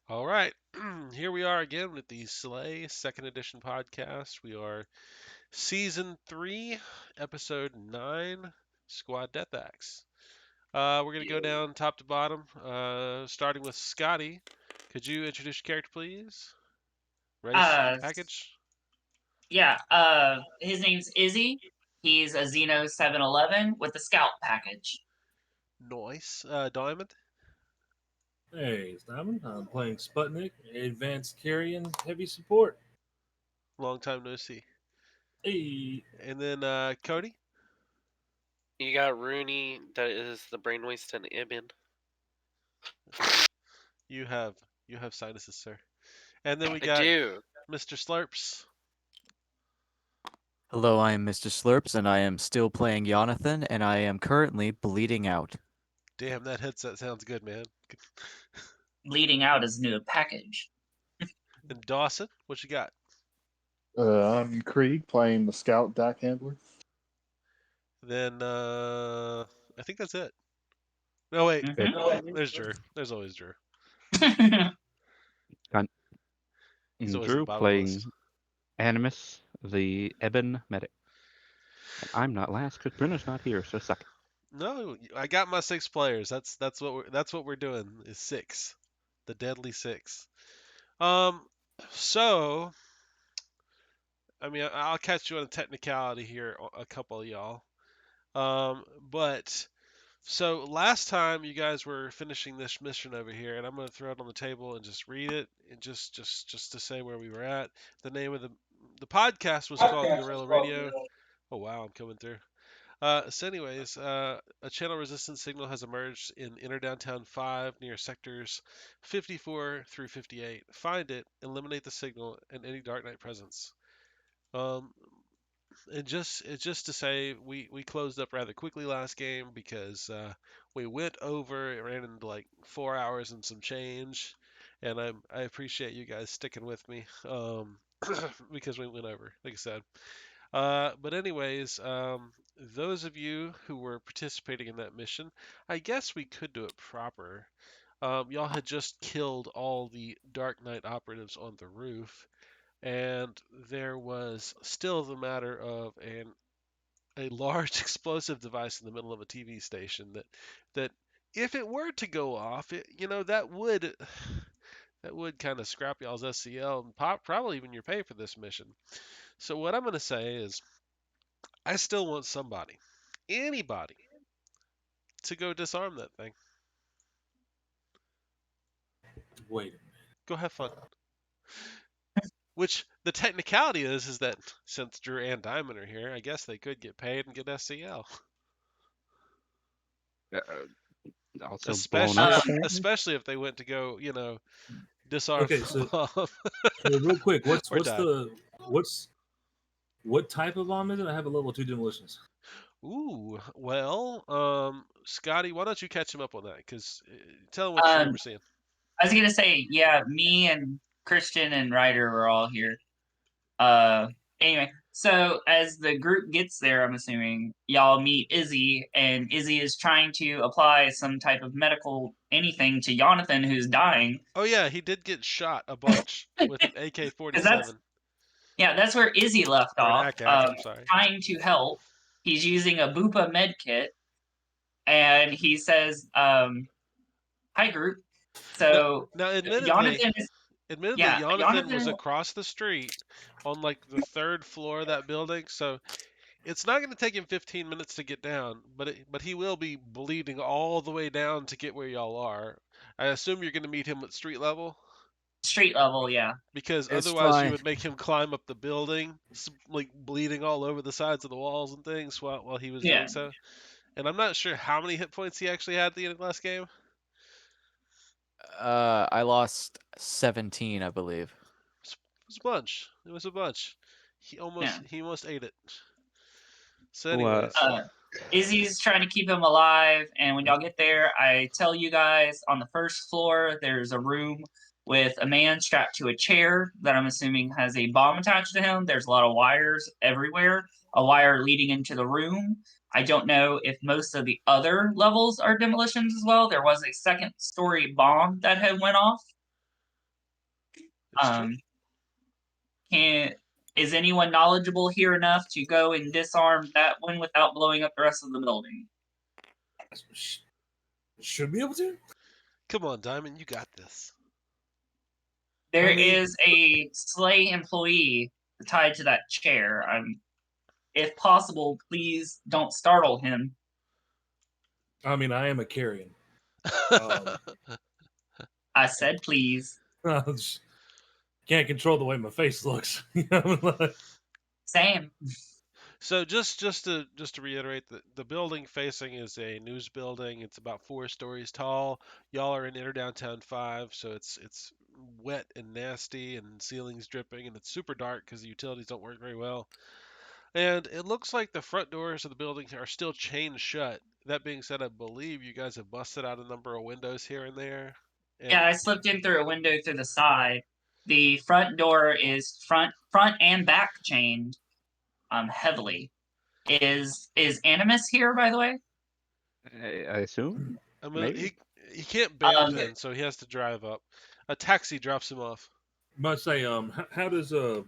All right, here we are again with the SLA Second Edition podcast. We are Season 3, Episode 9, Squad Deathaxe. We're going to go Yo. down top to bottom, starting with Scotty. Could you introduce your character, please? Race and Uh, package? yeah. His name's Izzy. He's a Xeno 711 with the Scout package. Noise. Diamond? Hey, it's Diamond. I'm playing Sputnik, Advanced Carrion Heavy Support. Long time no see. Hey, And then Cody? You got Rooney, that is the brainwaste and Ibn. You have sinuses, sir. And then we I got do. Mr. Slurps. Hello, I am Mr. Slurps, and I am still playing Jonathan, and I am currently bleeding out. Damn, that headset sounds good, man. Leading out his new package. And Dawson, what you got? I'm Krieg playing the Scout Dak Handler. Then I think that's it. No wait, Mhm. there's Drew. There's always Drew. He's And always at the Drew bottom of the playing list. Animus, the Ebon Medic. And I'm not last because Brenna's not here, so suck it. No, I got my 6 players. That's what we're doing is 6, the deadly 6. So I mean I'll catch you on a technicality here, a couple of y'all. But so last time you guys were finishing this mission over here, and I'm going to throw it on the table and just read it, and just to say where we were at. The name of the podcast was called Guerrilla Radio. Oh wow, I'm coming through. So anyways, a channel resistance signal has emerged in inner downtown 5 near sectors 54 through 58. Find it, eliminate the signal, and any Dark Knight presence. Um, and just to say, we closed up rather quickly last game because we went over. It ran into like 4 hours and some change, and I appreciate you guys sticking with me because we went over, like I said. But anyways, those of you who were participating in that mission, I guess we could do it proper. Y'all had just killed all the Dark Knight operatives on the roof, and there was still the matter of a large explosive device in the middle of a TV station that if it were to go off, that would kind of scrap y'all's SCL and probably even your pay for this mission. So what I'm going to say is I still want anybody, to go disarm that thing. wait a minute. Go have fun. Which the technicality is that since Drew and Diamond are here, I guess they could get paid and get SCL. Also Especially, blown up, apparently. especially if they went to go, disarm Okay, the so bomb. real quick, what type of bomb is it? I have a level 2 demolitions. Ooh, well, Scotty, why don't you catch him up on that? Because tell him what you remember seeing. I was gonna say, yeah, me and Christian and Ryder were all here. Anyway, so as the group gets there, I'm assuming y'all meet Izzy, and Izzy is trying to apply some type of medical anything to Jonathan, who's dying. Oh yeah, he did get shot a bunch with an AK-47. That's where Izzy left Or an off. ACAG, I'm sorry. Trying to help. He's using a Bupa med kit, and he says, "Hi, group." So now admittedly, Jonathan is Jonathan was across the street on like the 3rd floor of that building, so it's not going to take him 15 minutes to get down, but he will be bleeding all the way down to get where y'all are. I assume you're going to meet him at street level, yeah. because It's otherwise you fine. would make him climb up the building, like bleeding all over the sides of the walls and things while he was doing so. And I'm not sure how many hit points he actually had at the end of last game. I lost 17, I believe. It was a bunch. It was a bunch. He almost ate it. So anyways, Izzy's trying to keep him alive, and when y'all get there, I tell you guys on the 1st floor there's a room with a man strapped to a chair that I'm assuming has a bomb attached to him. There's a lot of wires everywhere, a wire leading into the room. I don't know if most of the other levels are demolitions as well. There was a 2nd story bomb that had went off. It's true. Is anyone knowledgeable here enough to go and disarm that one without blowing up the rest of the building? Should be able to. Come on, Diamond, you got this. There I mean- is a SLA employee tied to that chair. If possible, please don't startle him. I mean, I am a carrion. I said please. Can't control the way my face looks. Same. So just to reiterate, the building facing is a news building. It's about 4 stories tall. Y'all are in Inner Downtown 5, so it's wet and nasty, and ceilings dripping, and it's super dark because the utilities don't work very well. And it looks like the front doors of the building are still chained shut. That being said, I believe you guys have busted out a number of windows here and there. And Yeah, I slipped in through a window through the side. The front door is front and back chained heavily. Is Animus here, by the way? I assume. I mean, Maybe. he can't bail Okay. in, so he has to drive up. A taxi drops him off. Must say, how does the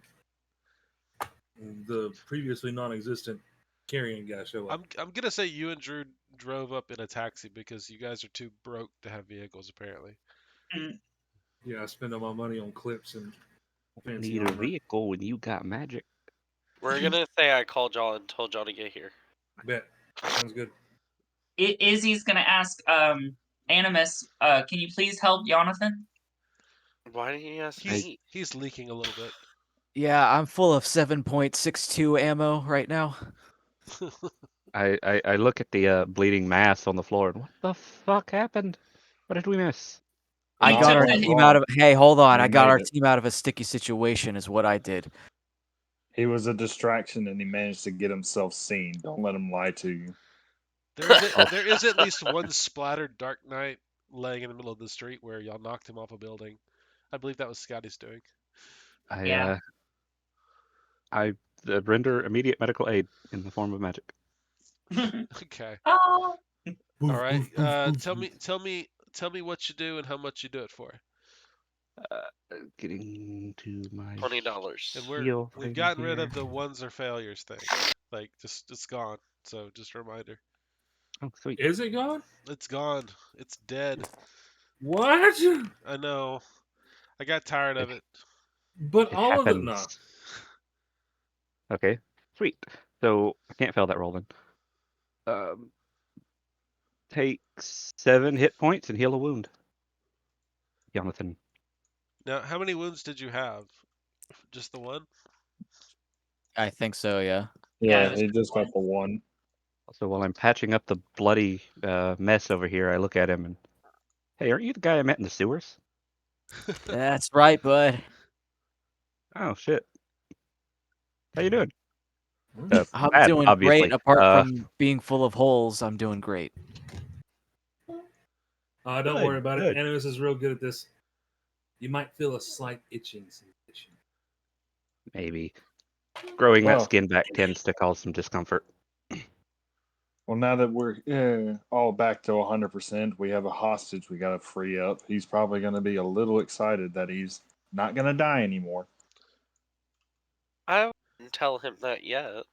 previously non-existent carrion guy show up? I'm gonna say you and Drew drove up in a taxi because you guys are too broke to have vehicles, apparently. Yeah, I spend all my money on clips and fancy Need a armor. vehicle when you got magic. We're gonna say I called y'all and told y'all to get here. Bet. Sounds good. Izzy's gonna ask Animus, can you please help Jonathan? Why didn't you ask He's me? he's leaking a little bit. Yeah, I'm full of 7.62 ammo right now. I look at the bleeding mass on the floor and what the fuck happened? What did we miss? I You got took our the- team out of. Hey, hold on! We I got made our it. team out of a sticky situation. Is what I did. He was a distraction and he managed to get himself seen. Don't let him lie to you. There is at least one splattered Dark Knight laying in the middle of the street where y'all knocked him off a building. I believe that was Scotty's doing. Yeah. I render immediate medical aid in the form of magic. Okay. Oh. All right. Tell me what you do and how much you do it for. Getting to my $20. And heal we've thing gotten rid here. of the ones or failures thing. Like just it's gone. So just a reminder. Oh, sweet. Is it gone? It's gone. It's dead. What? I know. I got tired of it. But It all of it happens. not. Okay, sweet. So I can't fail that roll then. Take 7 hit points and heal a wound. Jonathan. Now, how many wounds did you have? Just the one? I think so. Yeah. Yeah, Yeah, it was he just just one. got the one. So while I'm patching up the bloody mess over here, I look at him and, hey, aren't you the guy I met in the sewers? That's right, bud. Oh shit. How you doing? I'm Bad, doing obviously. great. Apart from being full of holes, I'm doing great. Don't Good, worry about good. it. Animus is real good at this. You might feel a slight itching sensation. Maybe. Growing that Well- skin back tends to cause some discomfort. Well, now that we're all back to 100%, we have a hostage we got to free up. He's probably going to be a little excited that he's not going to die anymore. I wouldn't tell him that yet.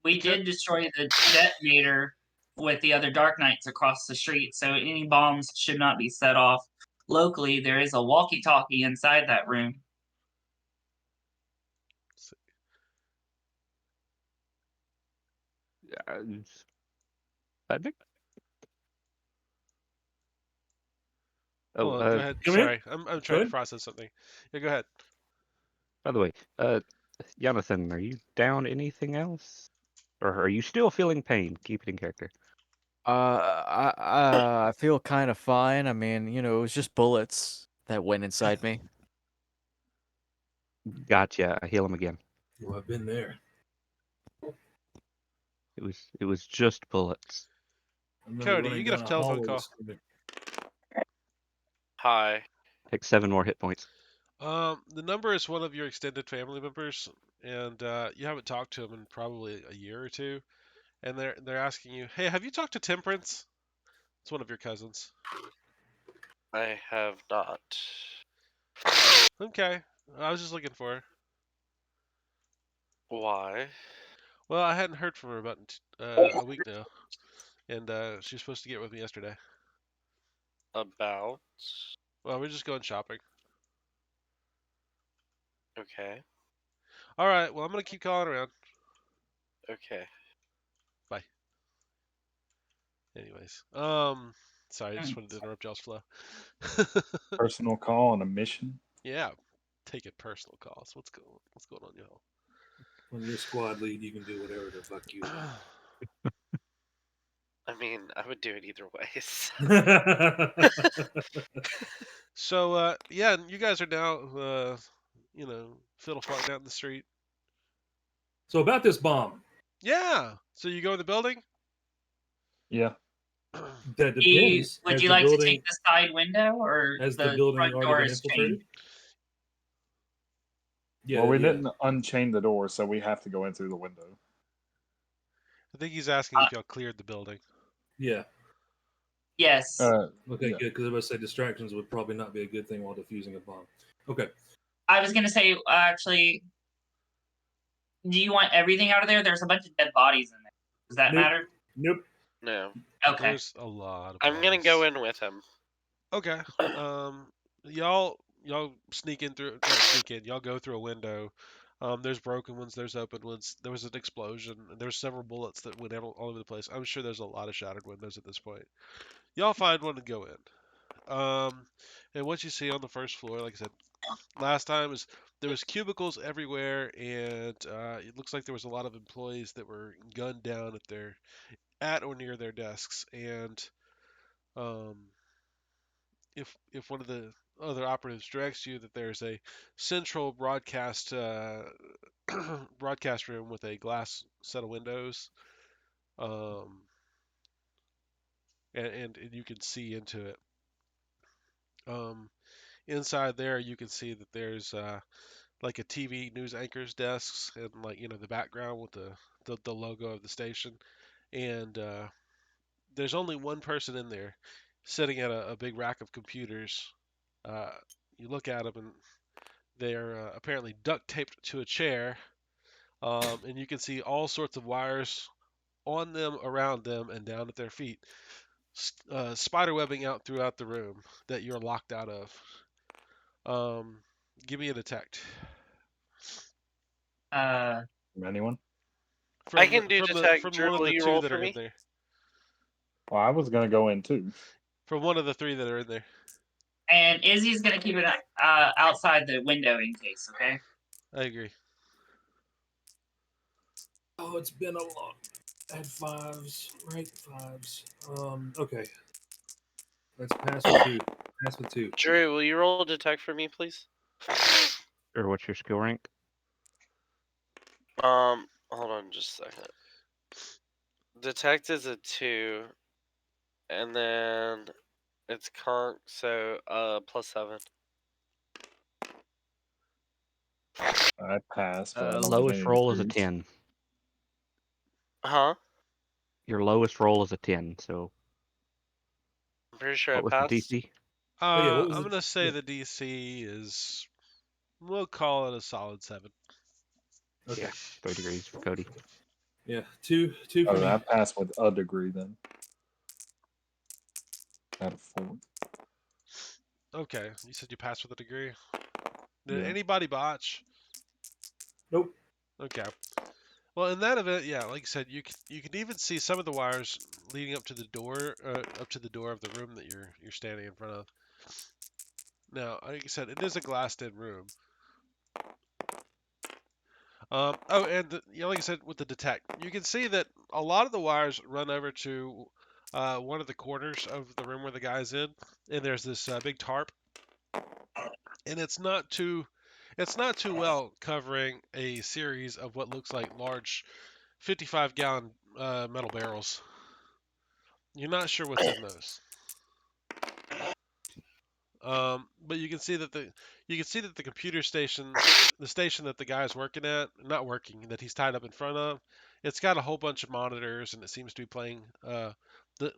We did destroy the detonator with the other Dark Knights across the street, so any bombs should not be set off. Locally, there is a walkie-talkie inside that room. I think. Hold on, go ahead. Come here. Sorry, I'm trying to ahead. process something. Yeah, go ahead. By the way, Jonathan, are you down anything else? Or are you still feeling pain? Keep it in character. I feel kind of fine. I mean, it was just bullets that went inside me. Gotcha. I heal him again. Oh, I've been there. It was just bullets. I remember Cody, running you get a down telephone hallway call. screaming. Hi. Take 7 more hit points. The number is one of your extended family members, and you haven't talked to him in probably a year or two, and they're asking you, "Hey, have you talked to Temperance?" It's one of your cousins. I have not. Okay. I was just looking for her. Why? Well, I hadn't heard from her about a week now, and she was supposed to get with me yesterday. About? Well, we're just going shopping. Okay. All right. Well, I'm gonna keep calling around. Okay. Bye. Anyways, sorry, I just wanted to interrupt y'all's flow. Personal call on a mission. Yeah, taking personal calls. What's going on, y'all? When you're squad lead, you can do whatever the fuck you I mean, I would do it either ways. want. So, yeah, you guys are now, fiddle farting out in the street. So about this bomb, Yeah. So you go in the building. Yeah. that depends. Would Has you the like to building, take the side window or has the the building front already door been is infiltrated? chained? Yeah. Well, we yeah. didn't unchain the door, so we have to go in through the window. I think he's asking if y'all cleared the building. Yeah. Yes. Okay, Yeah. good. Because I was going to say distractions would probably not be a good thing while defusing a bomb. Okay. I was gonna say, actually, do you want everything out of there? There's a bunch of dead bodies in there. Does that Nope. matter? Nope. No. Okay. There's a lot of. I'm gonna bodies. go in with him. Okay. Y'all sneak in through. Not sneak in. Y'all go through a window. There's broken ones. There's open ones. There was an explosion. And there's several bullets that went all over the place. I'm sure there's a lot of shattered windows at this point. Y'all find one and go in. And what you see on the first floor, like I said last time, is there was cubicles everywhere, and it looks like there was a lot of employees that were gunned down at or near their desks. And um, if one of the other operatives directs you that there's a central broadcast broadcast room with a glass set of windows, um, and you can see into it. Inside there, you can see that there's like a TV news anchor's desks and like the background with the logo of the station, and there's only one person in there, sitting at a big rack of computers. Uh, you look at them and they're apparently duct taped to a chair, and you can see all sorts of wires on them, around them, and down at their feet, spider webbing out throughout the room that you're locked out of. Give me a detect. From anyone? I can do detect. From Drew, one of will the you two roll that for are in me? there. Well, I was gonna go in too. From one of the three that are in there. And Izzy's gonna keep it outside the window in case. Okay. I agree. Oh, it's been a long. I had fives, right? Fives. Okay. Let's pass with two. Pass with two. Drew, will you roll detect for me, please? Or what's your skill rank? Hold on just a second. Detect is a 2, and then it's conk, so +7. I passed, but I don't get Lowest any roll is a degrees. 10. Huh? Your lowest roll is a 10. So I'm pretty sure what was I the passed. DC? Oh, yeah, what was I'm it? gonna say Yeah. the DC is. We'll call it a solid 7. Okay. Yeah, 3 degrees for Cody. Yeah, two for Oh, me. I passed with a degree then. Out of 4. Okay, you said you passed with a degree. Did Yeah. anybody botch? Nope. Okay. Well, in that event, yeah, like you said, you can even see some of the wires leading up to the door of the room that you're standing in front of. Now, like you said, it is a glassed-in room. And like I said, with the detect, you can see that a lot of the wires run over to one of the corners of the room where the guy's in, and there's this big tarp, and it's not too well covering a series of what looks like large 55-gallon metal barrels. You're not sure what's in those. But you can see that the computer station, the station that the guy's working at, not working, that he's tied up in front of, it's got a whole bunch of monitors, and it seems to be playing. It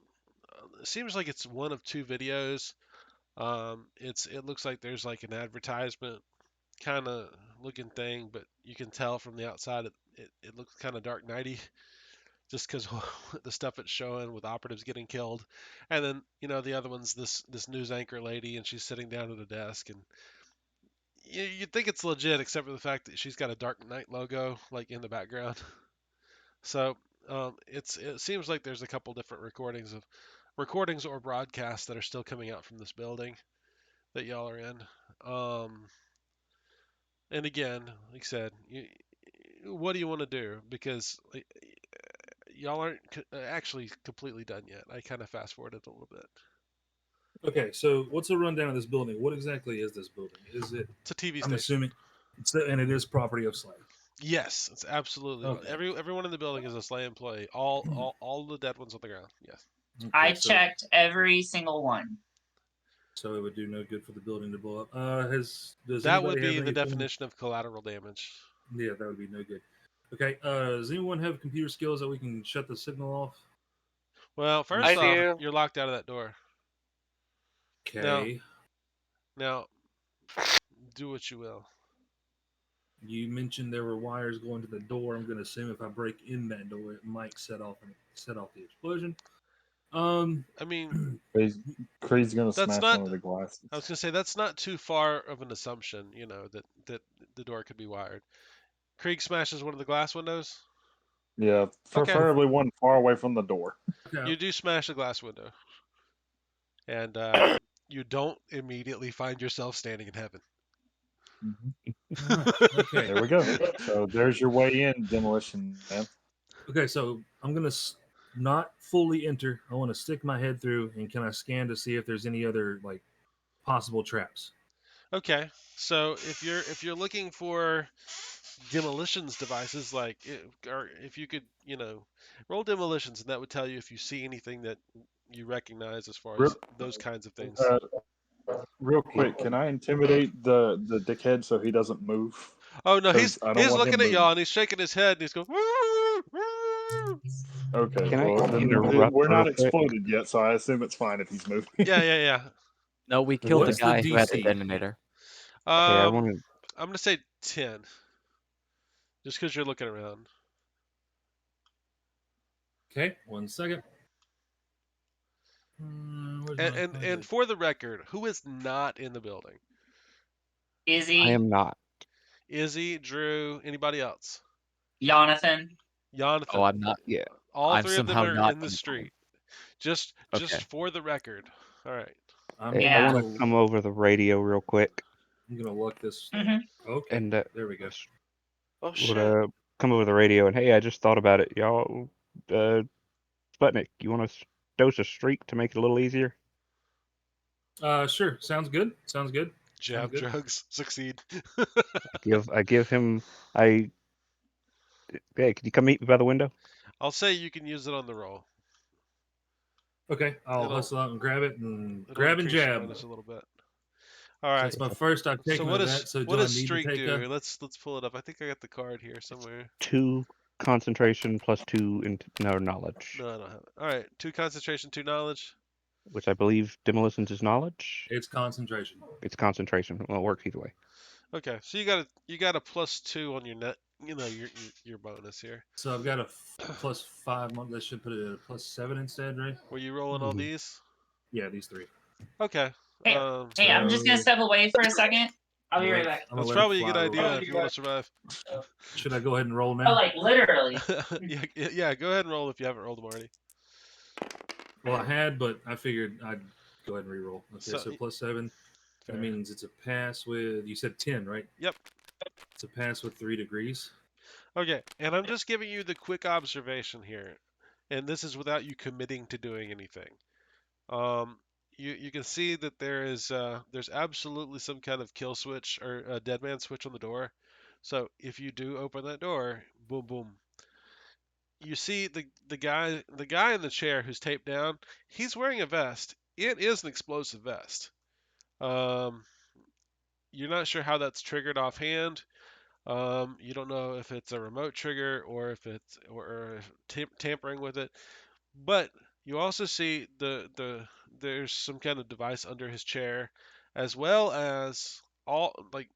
seems like it's one of two videos. It looks like there's like an advertisement kind of looking thing, but you can tell from the outside it looks kind of Dark Knighty, just because the stuff it's showing with operatives getting killed, and then the other one's this news anchor lady, and she's sitting down at a desk, and you'd think it's legit, except for the fact that she's got a Dark Knight logo like in the background. So it seems like there's a couple different recordings or broadcasts that are still coming out from this building that y'all are in. And again, like I said, what do you want to do? Because y'all aren't actually completely done yet. I kind of fast forwarded a little bit. Okay, so what's the rundown of this building? What exactly is this building? Is it? It's a TV I'm station. assuming, and it is property of SLA. Yes, it's absolutely. Okay. Everyone in the building is a SLA employee. All the dead ones on the ground. Yes. Okay, I so, checked every single one. So it would do no good for the building to blow up. Does That would anybody be have the anything? definition of collateral damage. Yeah, that would be no good. Okay. Does anyone have computer skills that we can shut the signal off? Well, first I off, do. you're locked out of that door. Okay. Now, do what you will. You mentioned there were wires going to the door. I'm going to assume if I break in that door, it might set off the explosion. I mean, Creed's gonna that's smash not. one of the glasses. I was gonna say that's not too far of an assumption. That the door could be wired. Krieg smashes one of the glass windows. Yeah, Okay. preferably one far away from the door. Okay. You do smash a glass window, and you don't immediately find yourself standing in heaven. Okay. There we go. So there's your way in, demolition man. Okay, so I'm gonna not fully enter. I want to stick my head through, and can I scan to see if there's any other like possible traps? Okay, so if you're looking for demolitions devices, or if you could, roll demolitions, and that would tell you if you see anything that you recognize as far Real, as those kinds of things. real quick, can I intimidate the dickhead so he doesn't move? Oh no, he's 'Cause I don't want looking him at moving. y'all and he's shaking his head and he's going. Okay, Can I well then interrupt we're real not quick? exploded yet, so I assume it's fine if he's moving. Yeah. No, we killed the What's the guy who had the DC? detonator. Okay, I want to. I'm gonna say 10, just because you're looking around. Okay, 1 second. Where's my And for the record, who is not in the building? Izzy, I am not. Izzy, Drew, anybody else? Jonathan. Jonathan. Oh, I'm not. Yeah. All I'm three of them somehow are not in the in the street. Just Okay. for the record. All right. I'm Hey, Yeah. I want to come over the radio real quick I'm gonna look this. Mhm. Okay, and there we go. Oh would shit. come over the radio and hey, I just thought about it, y'all. Sputnik, you want to dose a streak to make it a little easier? Sure. Sounds good. Sounds good. Jab good. drugs succeed. I give him. Hey, can you come meet me by the window? I'll say you can use it on the roll. Okay, I'll It'll- hustle out and grab it and It'll grab and increase your jab. bonus a little bit. All right. That's my first I've So taken what of does that. So what do I does need streak to take do? a? Let's pull it up. I think I got the card here somewhere. 2 concentration plus 2 knowledge, No, I don't have it. All right. 2 concentration, 2 knowledge. which I believe demolitions is knowledge. It's concentration. It's concentration. Well, it works either way. Okay. So you got a +2 on your net. Your bonus here. So I've got a +5. That should put it at a +7 instead, right? Were you rolling all these? Yeah, these 3. Okay. Hey, Hey, I'm just gonna step away for a second. I'll be right back. That's probably a good idea if you want to survive. Should I go ahead and roll Oh, now? like literally. yeah. Go ahead and roll if you haven't rolled them already. Well, I had, but I figured I'd go ahead and re-roll. Okay, So- so +7. Fair. That means it's a pass with. You said 10, right? Yep. It's a pass with 3 degrees. Okay, and I'm just giving you the quick observation here, and this is without you committing to doing anything. You can see that there's absolutely some kind of kill switch or a dead man switch on the door. So if you do open that door, boom boom. You see the guy in the chair who's taped down. He's wearing a vest. It is an explosive vest. You're not sure how that's triggered offhand. You don't know if it's a remote trigger or if it's or tampering with it. But you also see there's some kind of device under his chair, as well as all like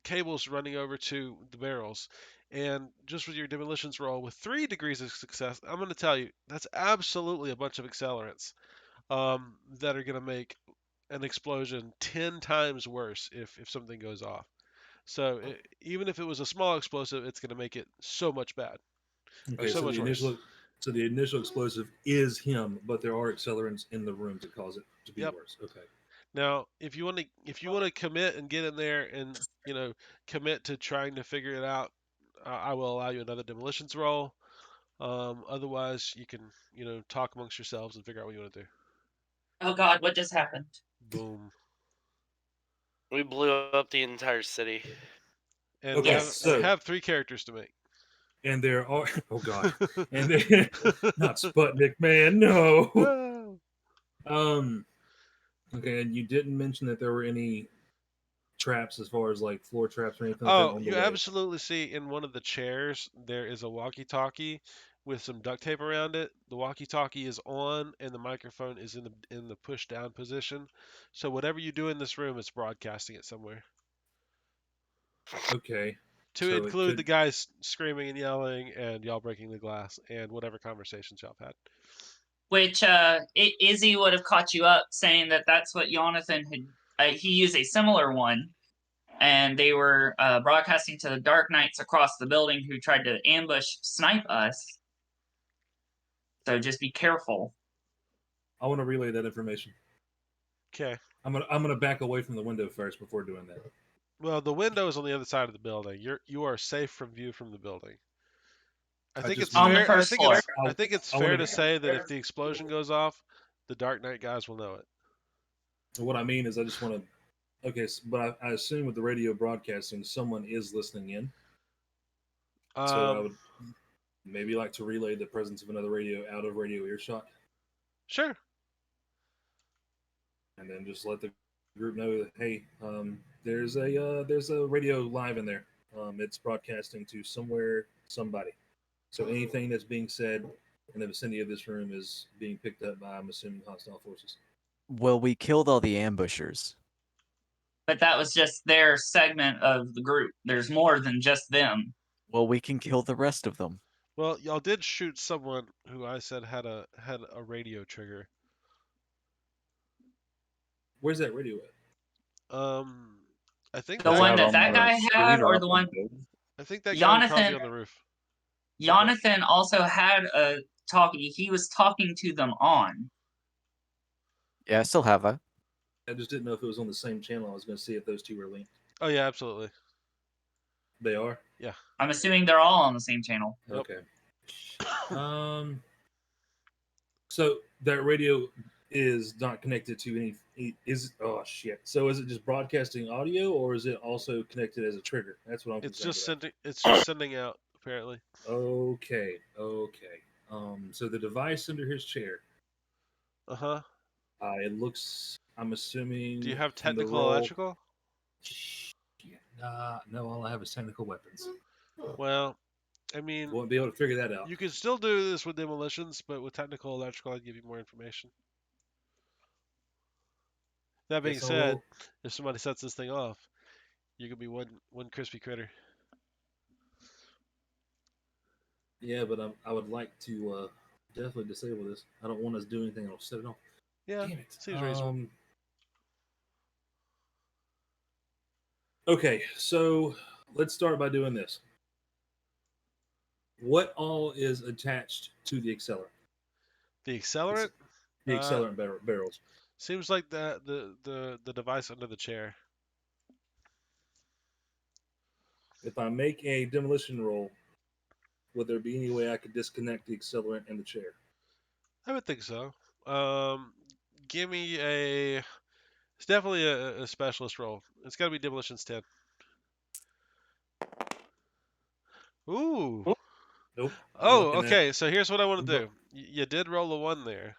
cables running over to the barrels. And just with your demolitions roll with 3 degrees of success, I'm going to tell you that's absolutely a bunch of accelerants that are going to make an explosion 10 times worse if something goes off. So even if it was a small explosive, it's going to make it so much bad. Okay, So so much the worse. initial explosive is him, but there are accelerants in the room to cause it to be Yep. worse. Okay. Now, if you want to commit and get in there and commit to trying to figure it out, I will allow you another demolitions roll. Otherwise, you can talk amongst yourselves and figure out what you want to do. Oh God, what just happened? Boom. We blew up the entire city. And Okay, you so have 3 characters to make. and there are oh God, and then not Sputnik, man, no. Okay, and you didn't mention that there were any traps as far as like floor traps or anything like that Oh, on the you way. absolutely see in one of the chairs there is a walkie-talkie with some duct tape around it. The walkie-talkie is on and the microphone is in the push down position. So whatever you do in this room, it's broadcasting it somewhere. Okay. To So it include the could guys screaming and yelling and y'all breaking the glass and whatever conversations y'all have had. Which Izzy would have caught you up saying that that's what Jonathan had. He used a similar one, and they were broadcasting to the Dark Knights across the building who tried to ambush snipe us. So just be careful. I want to relay that information. Okay. I'm gonna back away from the window first before doing that. Well, the window is on the other side of the building. You are safe from view from the building. I think just it's On the fair. first floor. I think it's I wanna fair to get- say that if the explosion goes off, the Dark Knight guys will know it. What I mean is, I just want to. Okay, but I assume with the radio broadcasting, someone is listening in. So I would maybe like to relay the presence of another radio out of radio earshot, Sure. and then just let the group know that hey, there's a radio live in there. It's broadcasting to somewhere, somebody. So anything that's being said in the vicinity of this room is being picked up by, I'm assuming, hostile forces. Well, we killed all the ambushers. But that was just their segment of the group. There's more than just them. Well, we can kill the rest of them. Well, y'all did shoot someone who I said had a radio trigger. Where's that radio at? I think The that one Out that on the guy had, street or up the in one building. I think that guy would probably be Jonathan. on the roof. Jonathan also had a talkie. He was talking to them on. Yeah, I still have that. I just didn't know if it was on the same channel. I was going to see if those two were linked. Oh yeah, absolutely. They are. Yeah. I'm assuming they're all on the same channel. Yep. Okay. So that radio is not connected to any. Oh shit! So is it just broadcasting audio, or is it also connected as a trigger? That's what I'm It's concerned just about. sending. It's just sending out apparently. Okay. So the device under his chair. Uh huh. It looks. I'm assuming. Do you have from the technical roll- electrical? No, all I have is technical weapons. Well, I mean, Won't be able to figure that out. you can still do this with demolitions, but with technical electrical, I'd give you more information. That being Guess I'll said, roll. if somebody sets this thing off, you could be one crispy critter. Yeah, but I would like to definitely disable this. I don't want us to do anything that'll set it off. Yeah, Damn it. seems reasonable. Okay, so let's start by doing this. What all is attached to the accelerant? The accelerant The accelerant barrels. seems like the device under the chair. If I make a demolition roll, would there be any way I could disconnect the accelerant and the chair? I would think so. Give me a. It's definitely a specialist roll. It's got to be demolitions 10. Ooh. Nope. Oh, okay. So here's what I want to I'm do. You did roll a 1 there.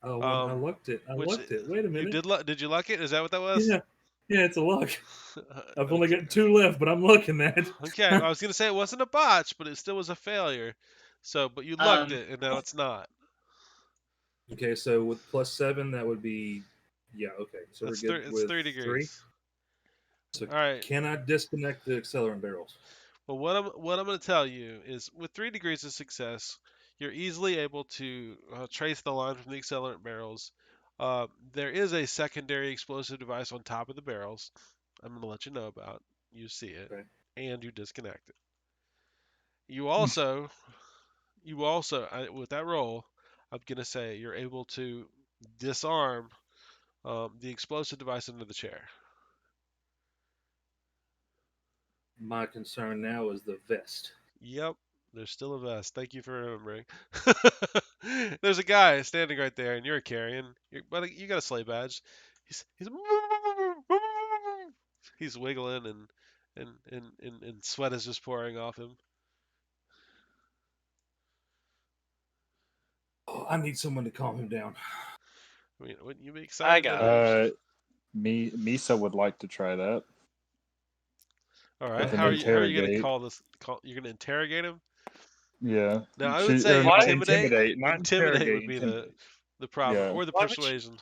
Oh, I lucked it. I lucked it. Wait a minute. Did you luck it? Is that what that was? Yeah, it's a luck. I've only got 2 left, but I'm lucking that. Okay, I was gonna say it wasn't a botch, but it still was a failure. So, but you lucked it, and now it's not. Okay, so with +7, that would be, yeah. Okay, so That's we're good it's with 3 degrees. So All right. cannot disconnect the accelerant barrels. Well, what I'm going to tell you is, with 3 degrees of success, you're easily able to trace the line from the accelerant barrels. There is a secondary explosive device on top of the barrels. I'm going to let you know about. You see it, Okay. and you disconnect it. You also, with that roll, I'm going to say you're able to disarm the explosive device under the chair. My concern now is the vest. Yep, there's still a vest. Thank you for remembering. There's a guy standing right there, and you're a carrion. But you got a sleigh badge. He's wiggling, and sweat is just pouring off him. Oh, I need someone to calm him down. I mean, wouldn't you be I excited? got to- it. Misa would like to try that. All right. With an How are you going to interrogate. call this? You're going to interrogate him? Yeah. Now, I would say not intimidate. not Intimidate would interrogate. be Intimidate. the proper, Yeah. or the Why would you- persuasion.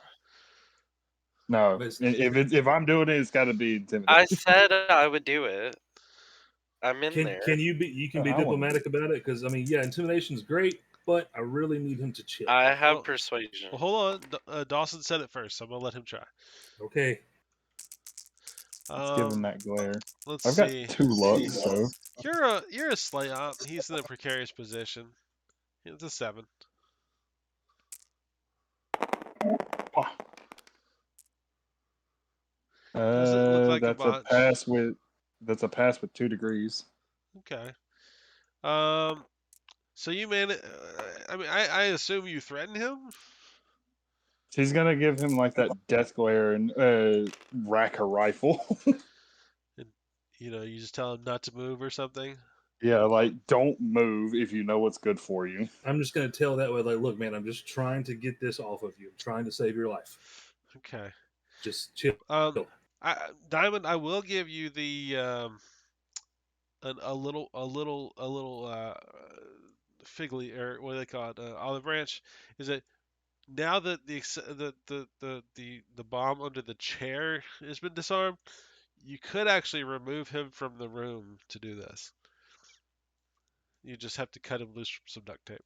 No, But if I'm doing it, it's got to be intimidate. I said I would do it. I'm in there. Can you be I wanna- diplomatic about it? Because I mean, yeah, intimidation's great, but I really need him to chill. I have Well- persuasion. Well, hold on. Dawson said it first, so I'm gonna let him try. Okay. Let's give him that glare. Let's I've got see. 2 luck, so You're a slay op. He's in a precarious position. It's a 7. Does it look like a that's botch? that's a pass with 2 degrees. Okay. So you I mean, I assume you threaten him. He's gonna give him like that death glare and rack a rifle. You just tell him not to move or something. Yeah, like don't move if you know what's good for you. I'm just gonna tell that way, like, look, man, I'm just trying to get this off of you. I'm trying to save your life. Okay. Just chill. Diamond, I will give you the a little fig leaf, or what do they call it, olive branch. Is that now that the bomb under the chair has been disarmed, you could actually remove him from the room to do this. You just have to cut him loose from some duct tape.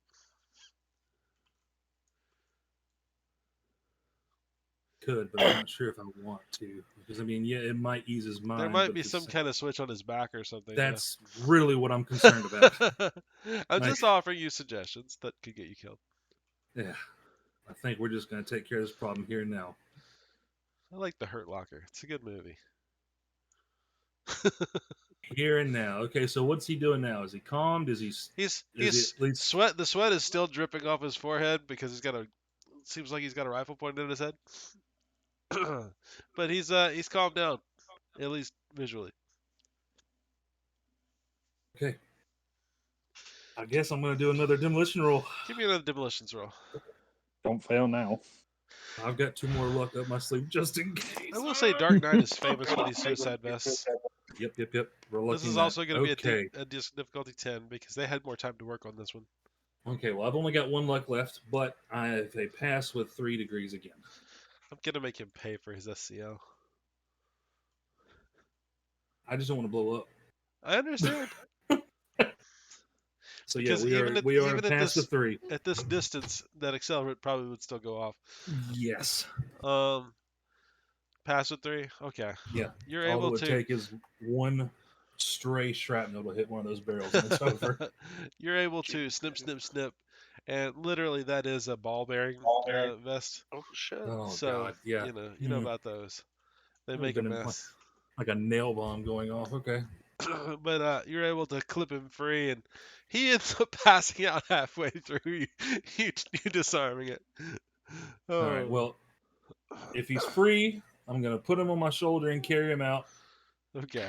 Could, but I'm not sure if I want to. Because I mean, yeah, it might ease his mind. There might but be at the some same- kind of switch on his back or something. That's really what I'm concerned about. I'm Like- just offering you suggestions that could get you killed. Yeah. I think we're just gonna take care of this problem here and now. I like The Hurt Locker. It's a good movie. Here and now. Okay, so what's he doing now? Is he calmed? Is he He's at least- sweat. The sweat is still dripping off his forehead because seems like he's got a rifle pointed at his head. But he's calmed down, at least visually. okay? I guess I'm gonna do another demolition roll. Give me another demolitions roll. Don't fail now. I've got 2 more luck up my sleeve just in case. I will say Dark Knight is famous for these suicide vests. Yep. We're lucky. This is also going to okay. be a difficulty 10 because they had more time to work on this one. Okay, well, I've only got 1 luck left, but I have a pass with 3 degrees again. I'm going to make him pay for his SCL. I just don't want to blow up. I understand. So yeah, Because we even are at past this- the 3. At this distance, that accelerant probably would still go off. Yes. Pass with 3. Okay. Yeah. You're All it able would to. take is 1 stray shrapnel to hit one of those barrels, and it's over. You're able to snip, and literally that is a ball bearing vest. Oh shit. Oh So god, yeah. you know about those. They Would've make a been in mess. Like a nail bomb going off. Okay. But you're able to clip him free, and he ends up passing out halfway through you disarming it. All right. Well, if he's free, I'm gonna put him on my shoulder and carry him out. Okay.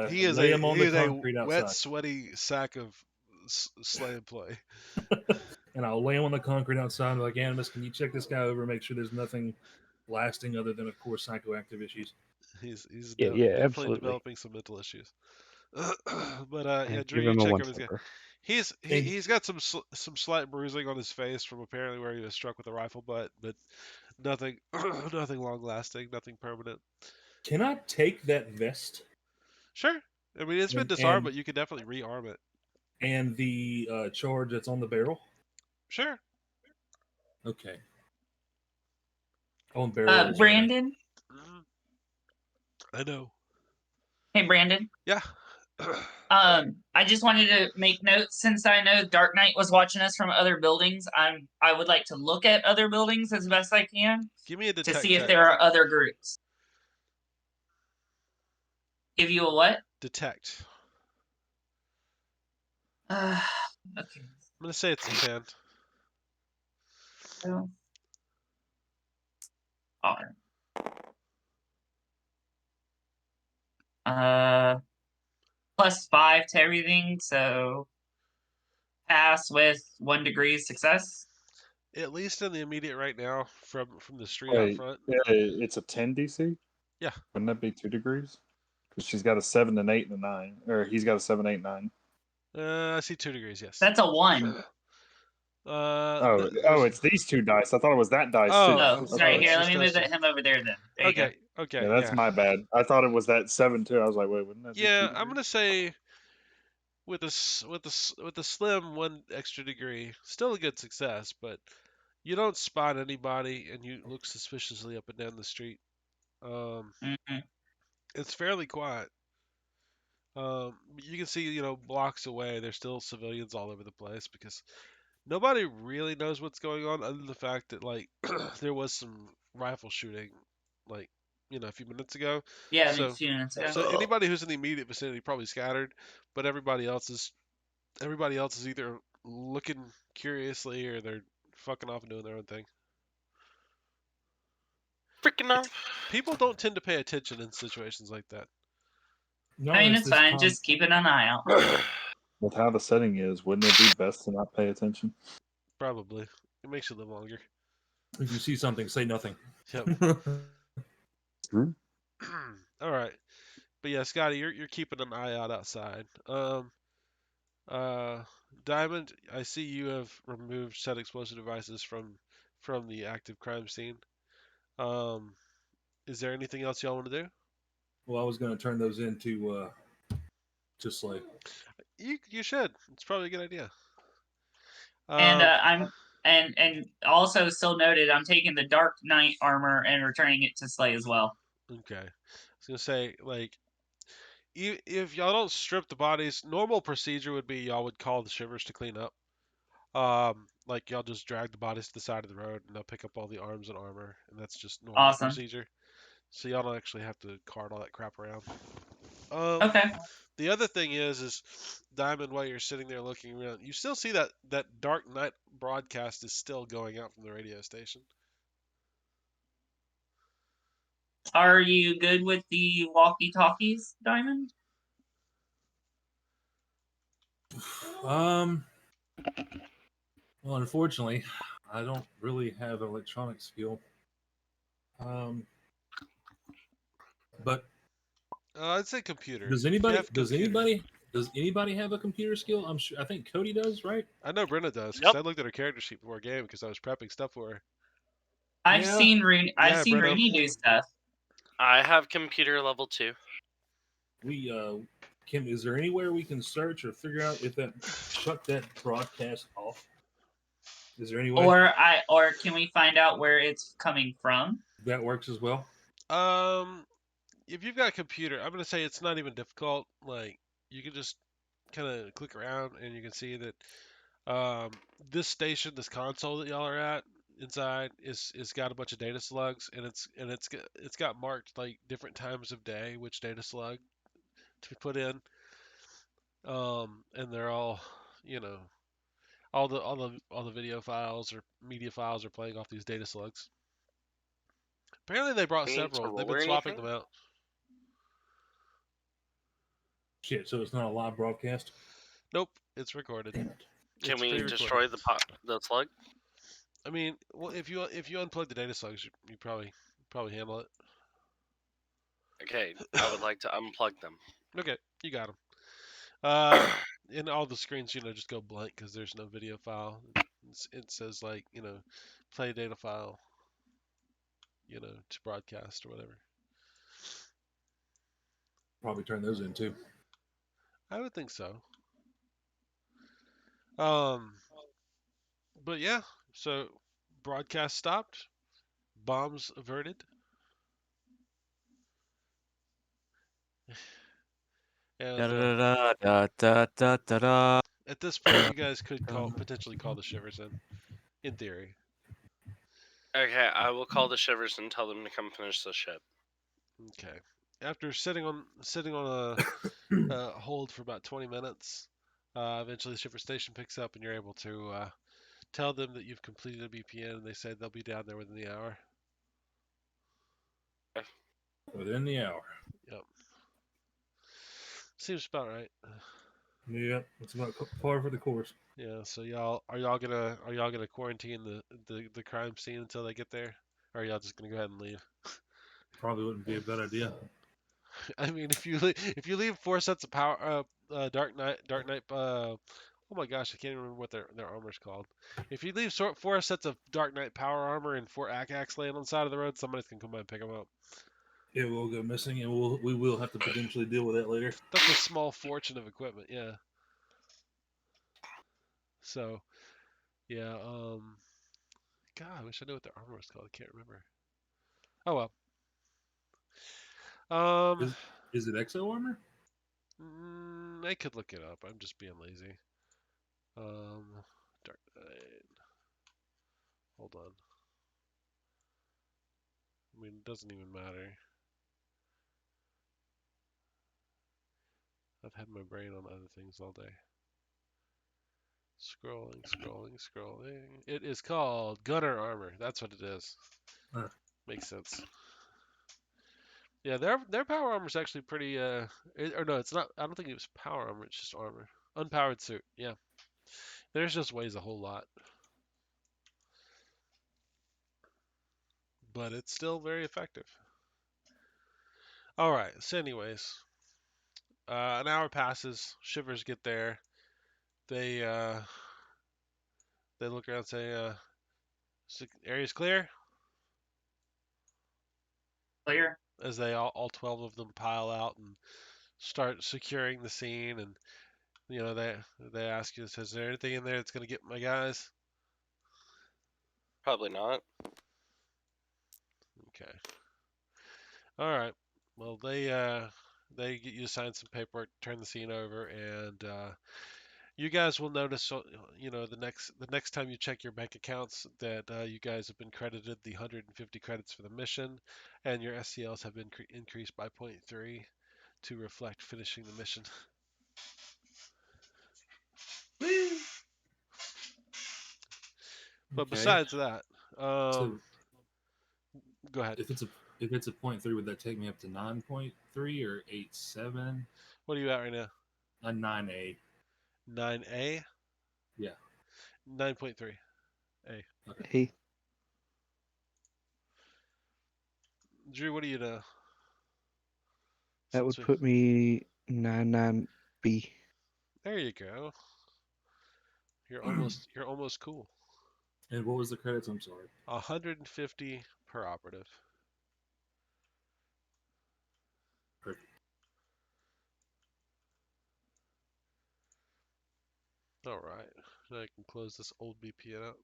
He is lay him on the a concrete wet, outside. sweaty sack of slam play. And I'll lay him on the concrete outside. And be like, Animus, can you check this guy over? Make sure there's nothing lasting other than, of course, psychoactive issues. He's Yeah, definitely absolutely. developing some mental issues. But yeah, Give Drew, you him a check one on his guy. slipper. He's got some slight bruising on his face from apparently where he was struck with a rifle butt, but nothing nothing long lasting, nothing permanent. Can I take that vest Sure. I mean, it's been And- disarmed, and- but you could definitely rearm it. and the charge that's on the barrel? Sure. Okay. On barrels. Brandon. Mhm. I know. Hey, Brandon. Yeah. I just wanted to make notes since I know Dark Knight was watching us from other buildings. I would like to look at other buildings as best I can Give me a to detect see if check. there are other groups. Give you a what? Detect. Okay. I'm gonna say it's a 10. So, all right. +5 to everything, so pass with 1 degree success. At least in the immediate right now, from the street out Wait, front. it's a 10 DC? Yeah. Wouldn't that be 2 degrees? Because she's got a 7, an 8, and a 9. Or he's got a 7, 8, 9. I see 2 degrees. Yes. That's a 1. It's these two dice. I thought it was that dice Oh, too. Oh, no, sorry. it's Here, let just me move those two. him over there then. There you go. Okay. Okay. Yeah, that's my bad. I thought it was that 7 too. I was like, wait, wouldn't that be 2 Yeah, degrees? I'm gonna say with a slim 1 extra degree, still a good success, but you don't spot anybody, and you look suspiciously up and down the street. Mhm. It's fairly quiet. You can see, blocks away, there's still civilians all over the place because nobody really knows what's going on, other than the fact that like there was some rifle shooting, like a few minutes ago. Yeah, So- a few minutes ago. So anybody who's in the immediate vicinity probably scattered, but everybody else is either looking curiously or they're fucking off and doing their own thing. Freaking off. People don't tend to pay attention in situations like that. I mean, it's fine. Just keeping an eye out. With how the setting is, wouldn't it be best to not pay attention? Probably. It makes you live longer. If you see something, say nothing. Yep. True. All right. But yeah, Scotty, you're keeping an eye out outside. Diamond, I see you have removed set explosive devices from the active crime scene. Is there anything else y'all want to do? Well, I was going to turn those into just like You should. It's probably a good idea. And and also still noted, I'm taking the Dark Knight armor and returning it to Slay as well. Okay. I was gonna say, like, if y'all don't strip the bodies, normal procedure would be y'all would call the shivers to clean up. Like y'all just drag the bodies to the side of the road and they'll pick up all the arms and armor, and that's just normal Awesome. procedure. So y'all don't actually have to cart all that crap around. Okay. The other thing is Diamond, while you're sitting there looking around, you still see that Dark Knight broadcast is still going out from the radio station. Are you good with the walkie-talkies, Diamond? Well, unfortunately, I don't really have an electronic skill. But I'd say computer. does If you anybody have does computer- anybody have a computer skill? I'm sure. I think Cody does, right? I know Brenda does because Yep. I looked at her character sheet before a game because I was prepping stuff for her. I've Yeah. seen Yeah, seen Breno. Rainy do stuff. I have computer level 2. We Kim, is there anywhere we can search or figure out if that shut that broadcast off? Is there any way Or can we find out where it's coming from? that works as well? If you've got a computer, I'm gonna say it's not even difficult. Like you can just kind of click around and you can see that this station, this console that y'all are at inside is got a bunch of data slugs, and it's got marked like different times of day which data slug to put in. And they're all, you know, all the video files or media files are playing off these data slugs. Apparently they brought We need to several. They've roll been or swapping anything? them out. Shit, so it's not a live broadcast? Nope, it's recorded. Damn it. Can It's we pre-recorded. destroy the slug? I mean, well, if you unplug the data slugs, you probably handle it. Okay, I would like to unplug them. Okay, you got them. And all the screens, just go blank because there's no video file. It says like, play data file, to broadcast or whatever. probably turn those in too. I would think so. But yeah, so broadcast stopped, bombs averted, Da and da da da da da da da. at this point, you guys could potentially call the shivers in theory. Okay, I will call the shivers and tell them to come finish the ship. Okay. After sitting on a hold for about 20 minutes, eventually the shipper station picks up, and you're able to tell them that you've completed a BPN, and they say they'll be down there within the hour. Within the hour. Yep. Seems about right. Yeah, it's about par for the course. Yeah. So y'all gonna quarantine the crime scene until they get there, or are y'all just gonna go ahead and leave? Probably wouldn't be a bad idea. I mean, if you leave 4 sets of power Dark Knight oh my gosh, I can't even remember what their armor's called. If you leave 4 sets of Dark Knight power armor and 4 ACAX laying on the side of the road, somebody's gonna come by and pick them up. It will go missing, and we will have to potentially deal with that later. That's a small fortune of equipment, yeah. So, yeah, God, I wish I knew what their armor was called. I can't remember. Oh well. Is it exo armor? I could look it up. I'm just being lazy. Dark Knight. Hold on. I mean, it doesn't even matter. I've had my brain on other things all day. Scrolling. It is called Gunner Armor. That's what it is. Huh. Makes sense. Yeah, their power armor is actually pretty. Or no, it's not. I don't think it was power armor. It's just armor. Unpowered suit. Yeah. Theirs just weighs a whole lot, but it's still very effective. All right. So, anyways, an hour passes. Shivers get there. They look around and say, "Area's clear." Clear. As they all 12 of them pile out and start securing the scene, and they ask you, "Is there anything in there that's gonna get my guys?" Probably not. Okay. All right. Well, they get you to sign some paperwork, turn the scene over, and you guys will notice, the next time you check your bank accounts that you guys have been credited the 150 credits for the mission, and your SCLs have been increased by 0.3 to reflect finishing the mission. But Okay. besides that, So go ahead. if it's a 0.3, would that take me up to 9.3 or 8.7? What are you at right now? A 9A. 9A? Yeah. 9.3. A. Okay. Hey, Drew, what do you know? that would put me 99B. There you go. You're almost cool. And what was the credits? I'm sorry. 150 per operative. Perfect. All right. Now I can close this old BPN out.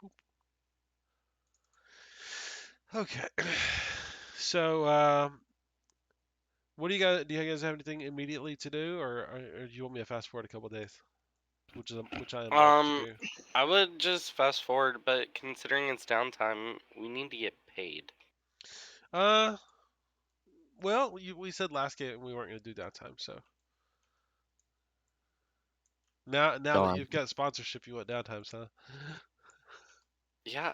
Boop. Okay. So, what do you guys? Do you guys have anything immediately to do, or do you want me to fast forward a couple days? Which I am about to do. I would just fast forward, but considering it's downtime, we need to get paid. Well, we said last game we weren't going to do downtime, so now that Darn. you've got sponsorship, you want downtime, huh? Yeah.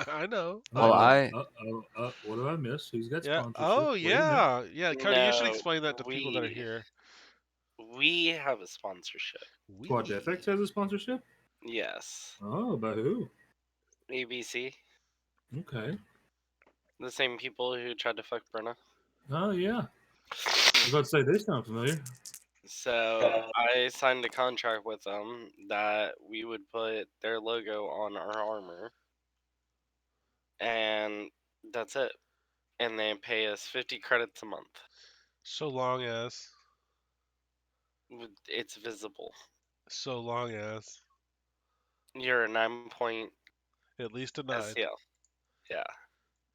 I know. Well, I What did I miss? Who's got Yeah. sponsorship? Oh, Wait a minute. yeah. Cardi, you should No, explain that to people that are here. We have a sponsorship. What, Deathaxe has a sponsorship? Yes. Oh, by who? ABC. Okay. The same people who tried to fuck Brenna. Oh, yeah. I was about to say, they sound familiar. So I signed a contract with them that we would put their logo on our armor. And that's it. And they pay us 50 credits a month. So long as. It's visible. So long as. You're a 9-point At least a 9. SCL. Yeah.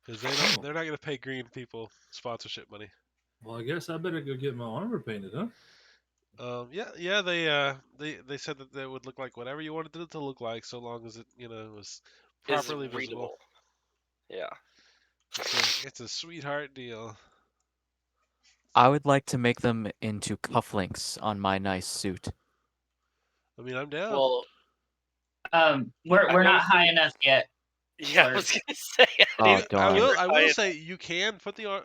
Because they're not going to pay green people sponsorship money. Well, I guess I better go get my armor painted, huh? Yeah. They said that it would look like whatever you wanted it to look like, so long as it was properly Is visible. readable. Yeah. It's a sweetheart deal. I would like to make them into cufflinks on my nice suit. I mean, I'm down. Well, we're not high enough yet. yeah, I was gonna say. Oh, darn. I will say you can put the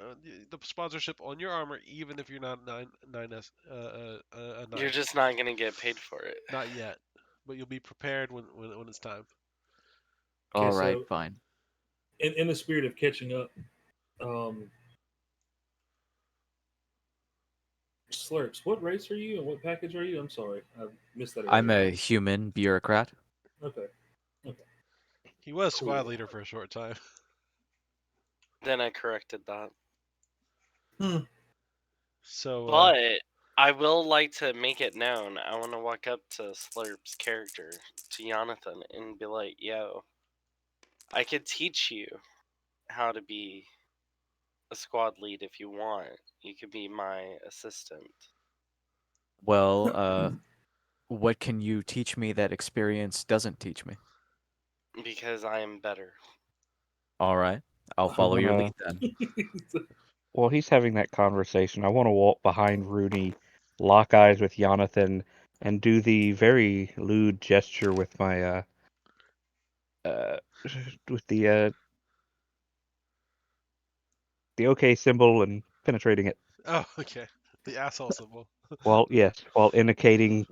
sponsorship on your armor even if you're not a 9. You're just not gonna get paid for it. Not yet, but you'll be prepared when it's time. All Okay, right, so- fine. In the spirit of catching up, Slurps, what race are you and what package are you? I'm sorry, I missed that. I'm earlier. a human bureaucrat. Okay. He was squad Cool. leader for a short time. Then I corrected that. So, But I will like to make it known. I want to walk up to Slurp's character, to Jonathan, and be like, "Yo, I could teach you how to be a squad lead if you want. You could be my assistant." Well, what can you teach me that experience doesn't teach me? Because I am better. All right, I'll follow your lead then. While he's having that conversation, I want to walk behind Rooney, lock eyes with Jonathan, and do the very lewd gesture with my with the OK symbol and penetrating it. oh, okay, the asshole symbol. Well, yes, while indicating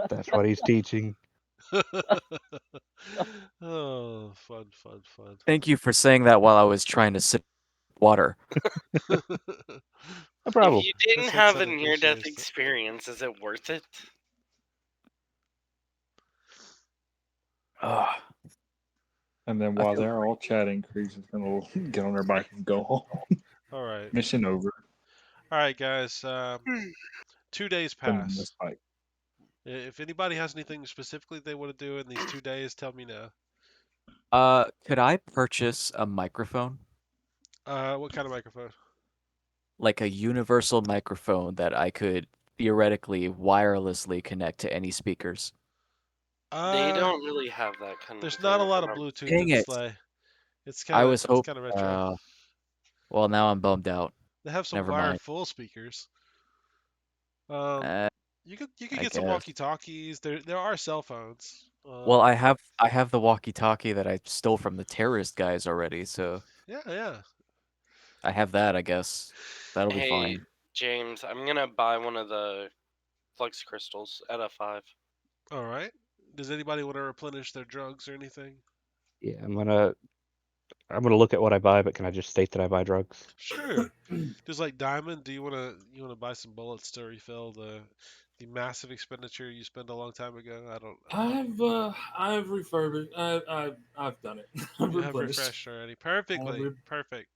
that's what he's teaching. Oh, fun. Thank you for saying that while I was trying to sip water. No If problem. you didn't This have a son near-death appreciates it. experience, is it worth it? Ugh. And then I while feel they're all chatting, Kreese is gonna get on their bike and go home. All right, Mission over. guys. 2 days Send them pass. this bike. If anybody has anything specifically they want to do in these 2 days, tell me now. Could I purchase a microphone? What kind of microphone? Like a universal microphone that I could theoretically wirelessly connect to any speakers. They don't really have that kind There's of not a thing. lot of Bluetooth Dang in it. Slay. It's I was it's hoping. kind of retro. Well, now I'm bummed out. They have some Never wire mind. full speakers. Uh, You could I get some guess. walkie-talkies. There are cell phones. Well, I have the walkie-talkie that I stole from the terrorist guys already, so Yeah. I have that, I guess. That'll be Hey, fine. James, I'm gonna buy one of the flux crystals at a 5. All right. Does anybody want to replenish their drugs or anything? Yeah, I'm gonna look at what I buy, but can I just state that I buy drugs? Sure. Just like Diamond, do you want to buy some bullets to refill the massive expenditure you spent a long time ago? I don't. I've refurbished. I've done it. I've You have replenished. refreshed already. Perfectly. re- Perfect.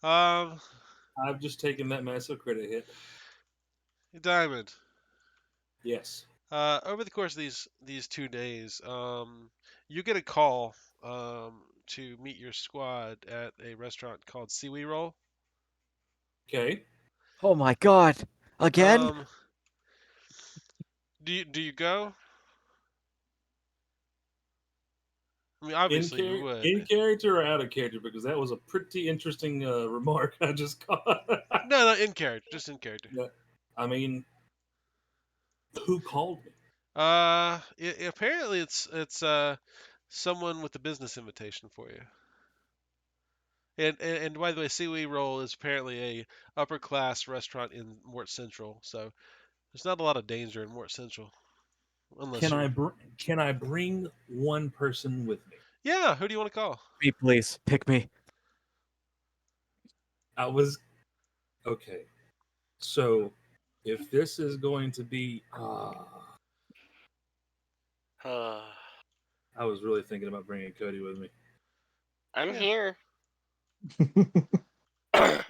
I've just taken that massive credit hit. Diamond. Yes. Over the course of these 2 days, you get a call to meet your squad at a restaurant called Seaweed Roll. Okay. Oh my god. Again? Do you go? I mean, obviously you would. In character or out of character? Because that was a pretty interesting remark I just caught. No, in character, just in character. Yeah. I mean, who called me? Apparently it's someone with a business invitation for you. And by the way, Seaweed Roll is apparently a upper class restaurant in Mort Central, so there's not a lot of danger in Mort Central, unless Can I bring one person with me? Yeah, who do you want to call? Me, please. Pick me. I was okay. So, if this is going to be, I was really thinking about bringing Cody with me. I'm here. I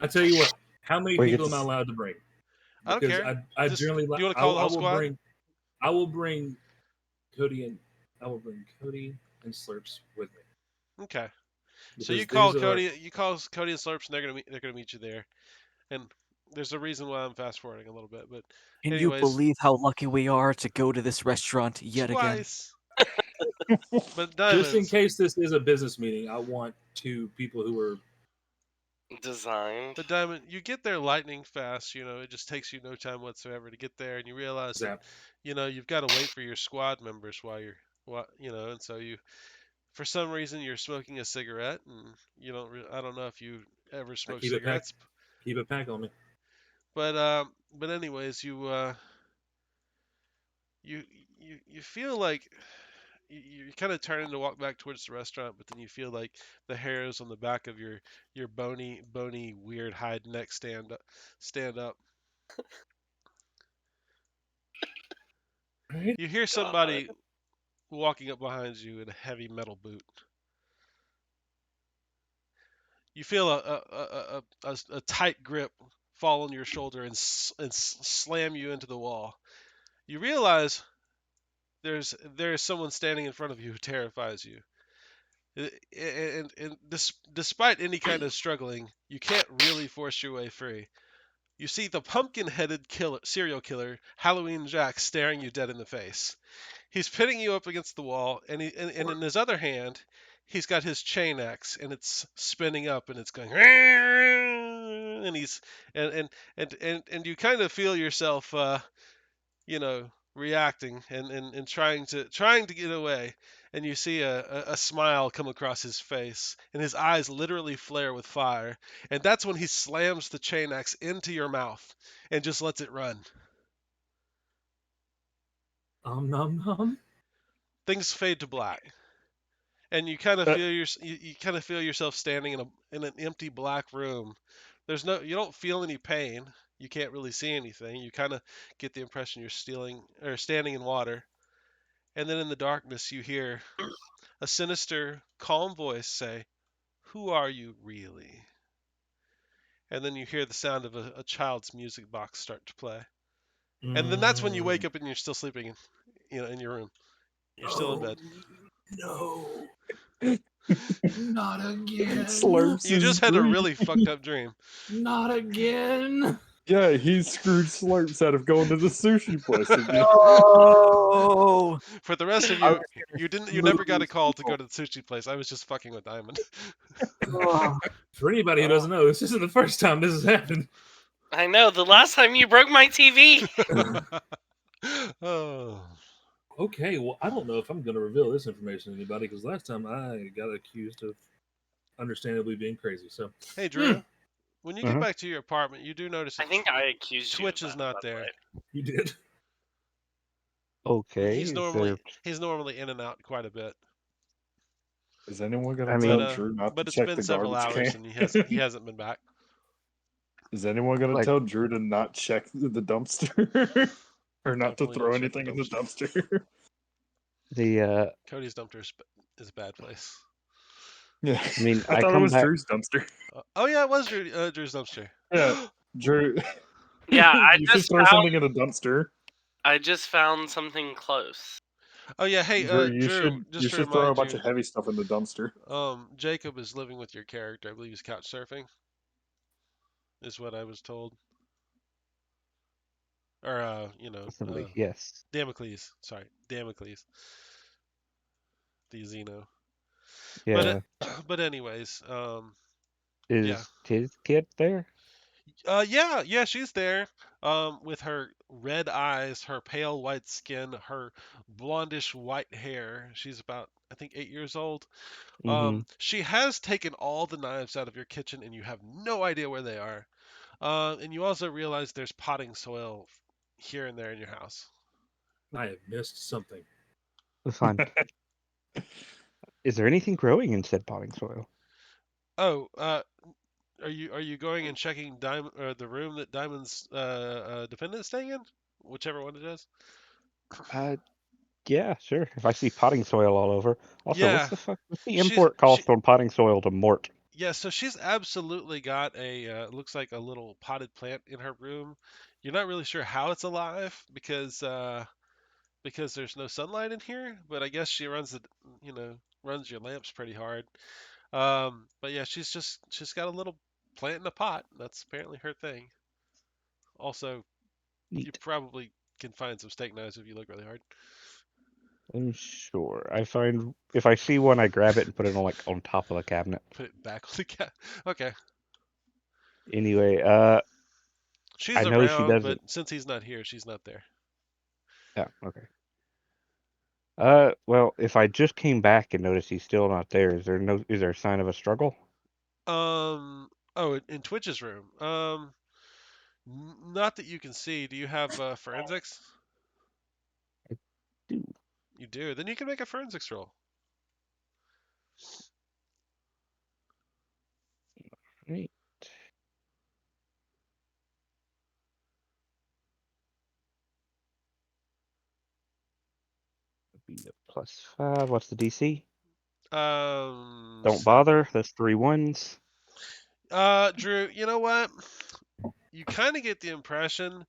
tell you what, How many We get people am I to- allowed to bring? I don't Because care. I Just- generally do you want to call the whole squad? I will bring Cody and Slurps with me. Okay. So Because you call these are- Cody. You call Cody and Slurps, and they're gonna meet you there. And there's a reason why I'm fast forwarding a little bit, but Can you anyways, believe how lucky we are to go to this restaurant yet again? twice. But just in diamonds. case this is a business meeting, I want two people who are Designed. But diamond, you get there lightning fast. You know, it just takes you no time whatsoever to get there, and you realize that zapped. you know you've got to wait for your squad members while you're you know, and so you for some reason you're smoking a cigarette, and you don't. I don't know if you ever I smoke keep it packed. cigarettes, Keep it pack on me. but anyways, you you feel like you're kind of turning to walk back towards the restaurant, but then you feel like the hairs on the back of your bony weird hide neck stand up. Right? You hear somebody walking up behind you in a heavy metal boot. You feel a tight grip fall on your shoulder and slam you into the wall. You realize there's someone standing in front of you who terrifies you. And despite any kind of struggling, you can't really force your way free. You see the pumpkin-headed serial killer, Halloween Jack, staring you dead in the face. He's pitting you up against the wall, and in his other hand, he's got his chain axe, and it's spinning up, and it's going, and he's and you kind of feel yourself, you know, reacting and trying to get away, and you see a smile come across his face, and his eyes literally flare with fire, and that's when he slams the chain axe into your mouth and just lets it run. Nom nom. Things fade to black, and you kind of feel you kind of feel yourself standing in an empty black room. You don't feel any pain. You can't really see anything. You kind of get the impression you're standing in water. And then in the darkness you hear a sinister, calm voice say, "Who are you really?" And then you hear the sound of a child's music box start to play. And then that's when you wake up and you're still sleeping, in your room. You're still in bed. No. Not again. Slurps You just had a really fucked up dream. Not again. Yeah, he screwed Slurps out of going to the sushi place again. Oh, For the rest of I you, was you never got a lose call to people. go to the sushi place. I was just fucking with Diamond. For anybody who doesn't know, this isn't the first time this has happened. I know. The last time you broke my TV. Oh. Okay, well, I don't know if I'm going to reveal this information to anybody because last time I got accused of understandably being crazy. So, Hey Drew, when you get Mhm. back to your apartment, you do notice I that think I accused you. Twitch of is that, not by the there. way. you did. Okay. He's is normally in and out quite a bit. Is anyone I gonna mean- tell Drew not But to it's check been the several garbage hours can? and he hasn't been back. Is anyone gonna Like- tell Drew to not check the dumpster? Or not to Definitely throw don't check the anything in the dumpster? The Cody's dumpster is a bad place. Yeah. I mean, I I thought it come was back. Drew's dumpster. Oh yeah, it was Drew's dumpster. Yeah. Drew. Yeah, I you should just throw found. something in a dumpster. I just found something close. Oh yeah, hey Drew, you Drew, should just to throw a remind bunch you, of heavy stuff in the dumpster. Jacob is living with your character. I believe he's couch surfing. Is what I was told. Or Possibly, yes. Damocles. Sorry, Damocles. The Xeno. Yeah. But anyways, Is yeah. his kid there? Yeah, she's there. With her red eyes, her pale white skin, her blondish white hair. She's about, I think, 8 years old. Mhm. She has taken all the knives out of your kitchen, and you have no idea where they are. And you also realize there's potting soil here and there in your house. I have missed something. Fine. Is there anything growing in said potting soil? Oh, are you going and checking the room that Diamond's defendant's staying in, whichever one it is? Yeah, sure. If I see potting soil all over. Also, Yeah, what's the she's import she cost on potting soil to Mort? Yeah, so she's absolutely got a looks like a little potted plant in her room. You're not really sure how it's alive because there's no sunlight in here, but I guess she runs runs your lamps pretty hard. But yeah, she's got a little plant in a pot. That's apparently her thing. Also, you Neat. probably can find some steak knives if you look really hard. I'm sure. I find if I see one, I grab it and put it on top of the cabinet. Put it back on the cat. Okay. Anyway, She's I know she around, but doesn't. since he's not here, she's not there. Yeah, okay. Well, if I just came back and noticed he's still not there, is there a sign of a struggle? Oh, in Twitch's room. Not that you can see. Do you have forensics? I do. You do. Then you can make a forensics roll. Right. Be a +5. What's the DC? Don't 7. bother. That's 3 ones. Drew, you know what? You kind of get the impression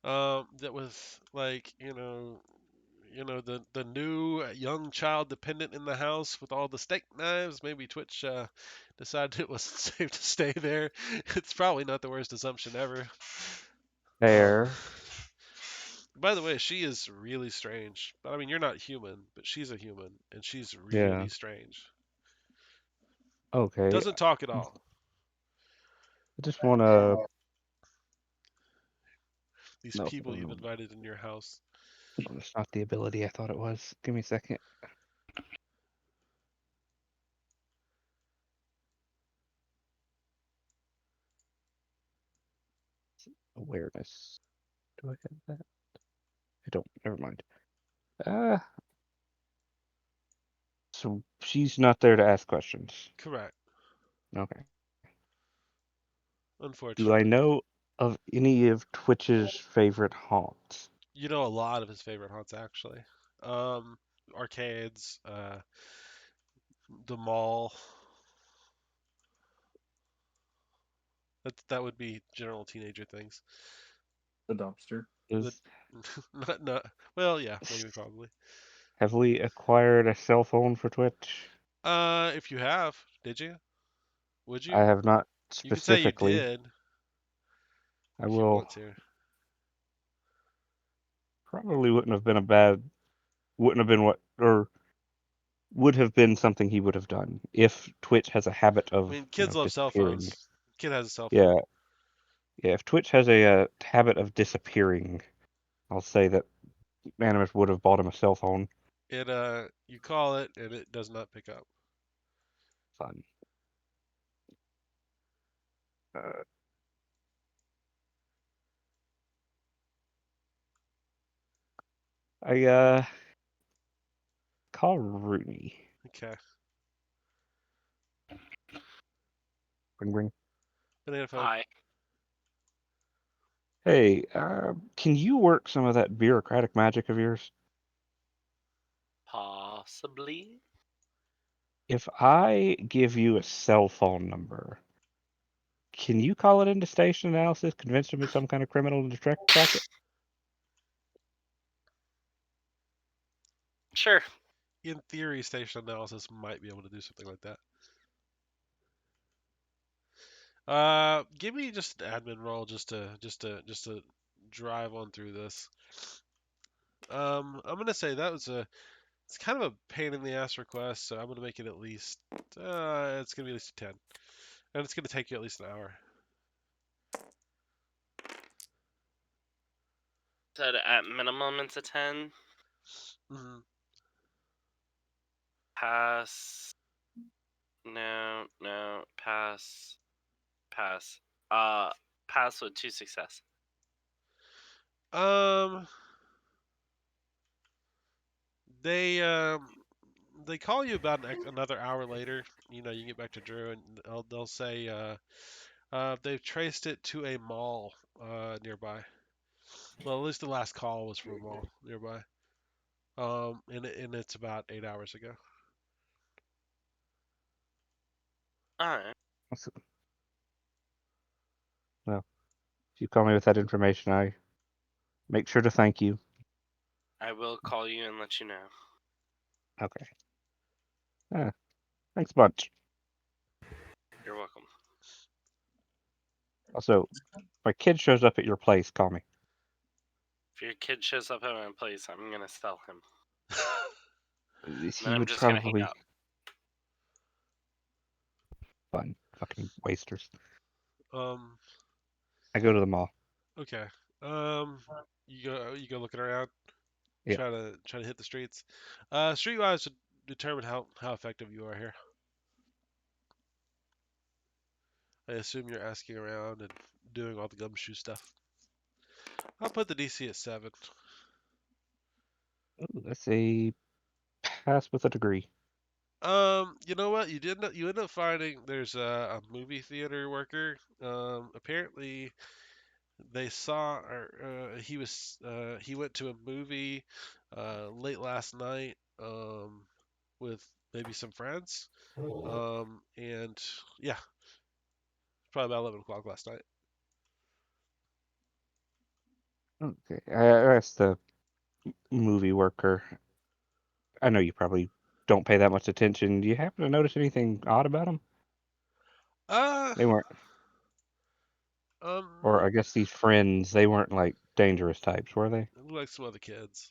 that with like the new young child dependent in the house with all the steak knives, maybe Twitch decided it wasn't safe to stay there. It's probably not the worst assumption ever. Fair. By the way, she is really strange. I mean, you're not human, but she's a human, and she's Yeah. really strange. Okay. Doesn't talk at all. I just want to. These No, people you've invited in your house. it's not the ability I thought it was. Give me a second. Awareness. Do I have that? I don't. Never mind. So she's not there to ask questions. Correct. Okay. Do I Unfortunately. know of any of Twitch's favorite haunts? You know a lot of his favorite haunts, actually. Arcades, the mall. That would be general teenager things. The dumpster. Is Not. Well, yeah, maybe probably. Have we acquired a cell phone for Twitch? If you have, did you? Would you? I have not You could say you specifically. did I if you will. want to. Probably wouldn't have been what, or would have been something he would have done if Twitch has a habit I of, mean, kids love cell disappearing. phones. Kid has a cell phone. Yeah, yeah. If Twitch has a habit of disappearing, I'll say that Animus would have bought him a cell phone. You call it and it does not pick up. Fun. I call Rooney. Okay. Ring. Banana phone. Hi. Hey, can you work some of that bureaucratic magic of yours? Possibly. If I give you a cell phone number, can you call it into station analysis, convince them it's some kind of criminal to track it? Sure. In theory, station analysis might be able to do something like that. Give me just an admin roll just to drive on through this. I'm gonna say it's kind of a pain in the ass request, so I'm gonna make it at least it's gonna be at least a 10, and it's gonna take you at least an hour. Said at minimum it's a 10. Mm-hmm. Pass. No. Pass. Pass with 2 success. They call you about another hour later. You can get back to Drew, and they'll say they've traced it to a mall nearby. Well, at least the last call was from a mall nearby. And it's about 8 hours ago. Alright. Well, if you call me with that information, I make sure to thank you. I will call you and let you know. Okay. Thanks a bunch. You're welcome. Also, if my kid shows up at your place, call me. If your kid shows up at my place, I'm gonna sell him. He I'm would just gonna hang probably out. fun fucking wasters. Um. I go to the mall. Okay. You go looking around. Yeah. Try to hit the streets. Streetwise to determine how effective you are here. I assume you're asking around and doing all the gumshoe stuff. I'll put the DC at 7. Ooh, that's a pass with a degree. You know what? You end up finding there's a movie theater worker. Apparently they saw or he went to a movie late last night with maybe some friends. And yeah, probably about 11 o'clock last night. Okay. I asked the movie worker. I know you probably don't pay that much attention. Do you happen to notice anything odd about them? Uh, They weren't, or um, I guess these friends, they weren't like dangerous types, were they? look like some other kids.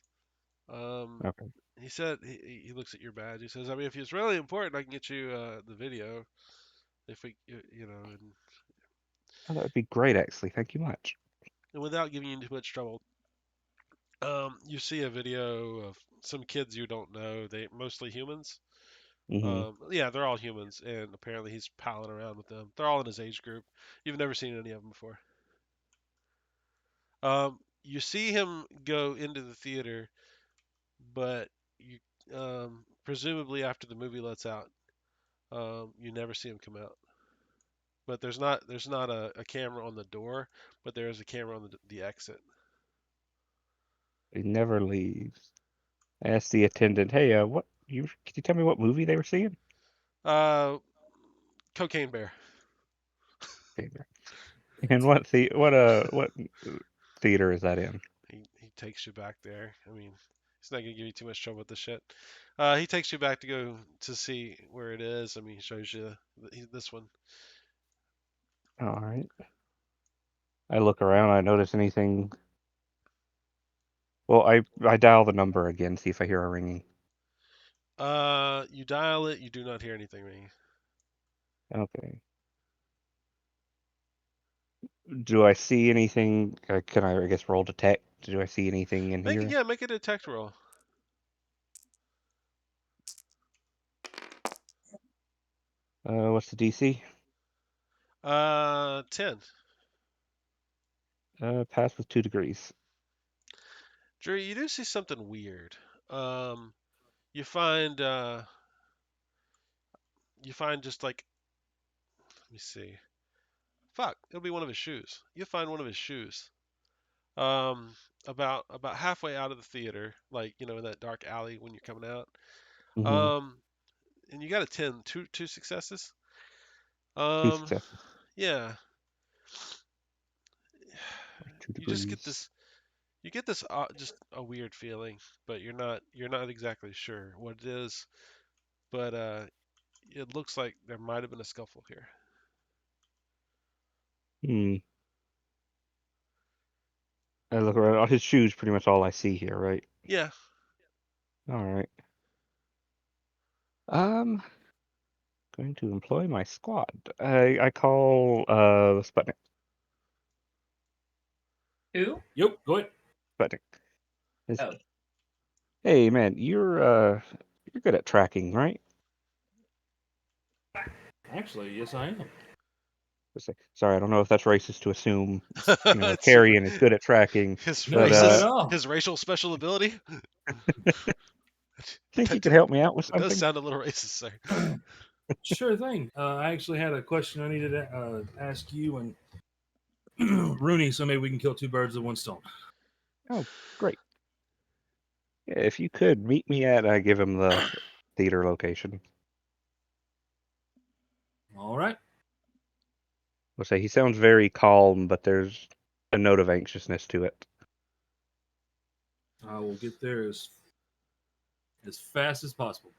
Okay. He said he looks at your badge. He says, I mean, if it's really important, I can get you the video. If we, you know, Oh, that would be great, actually. Thank you much. and without giving you too much trouble, you see a video of some kids you don't know. They mostly humans. Mm-hmm. Yeah, they're all humans, and apparently he's palling around with them. They're all in his age group. You've never seen any of them before. You see him go into the theater, but you presumably after the movie lets out, you never see him come out. But there's not a camera on the door, but there is a camera on the exit. He never leaves. I asked the attendant, "Hey, can you tell me what movie they were seeing?" Uh, Cocaine Bear. Okay, there. And what theater is that in? He takes you back there. I mean, he's not gonna give you too much trouble with this shit. He takes you back to go to see where it is. I mean, he shows you this one. All right. I look around. I notice anything. Well, I dial the number again, see if I hear a ringing. You dial it. You do not hear anything ringing. Okay. Do I see anything? Can I guess, roll detect? Do I see anything in here? Make a detect roll. What's the DC? 10. Pass with 2 degrees. Drew, you do see something weird. Um, you find just like, let me see. Fuck, it'll be one of his shoes. You find one of his shoes. Um, about halfway out of the theater, like you know, in that dark alley when you're coming out. Mm-hmm. Um, and you got a 10, two successes. 2 Um, successes. yeah. Like 2 You just get degrees. this just a weird feeling, but you're not exactly sure what it is. But it looks like there might have been a scuffle here. Hmm. I look around. His shoes, pretty much all I see here, right? Yeah. All right. Going to employ my squad. I call Sputnik. Who? Yep, go ahead. Sputnik. Oh. Hey man, you're good at tracking, right? Actually, yes, I am. Sorry, I don't know if that's racist to assume. It's Carrion is good at tracking, his No, but not at racist, all. his racial special ability. think you That could help me out with it does something? sound a little racist, sir. Sure thing. I actually had a question I needed to ask you and Rooney, so maybe we can kill 2 birds with 1 stone. Oh, great. Yeah, if you could meet me at, I give him the theater location. All right. I'll say he sounds very calm, but there's a note of anxiousness to it. I will get there as fast as possible.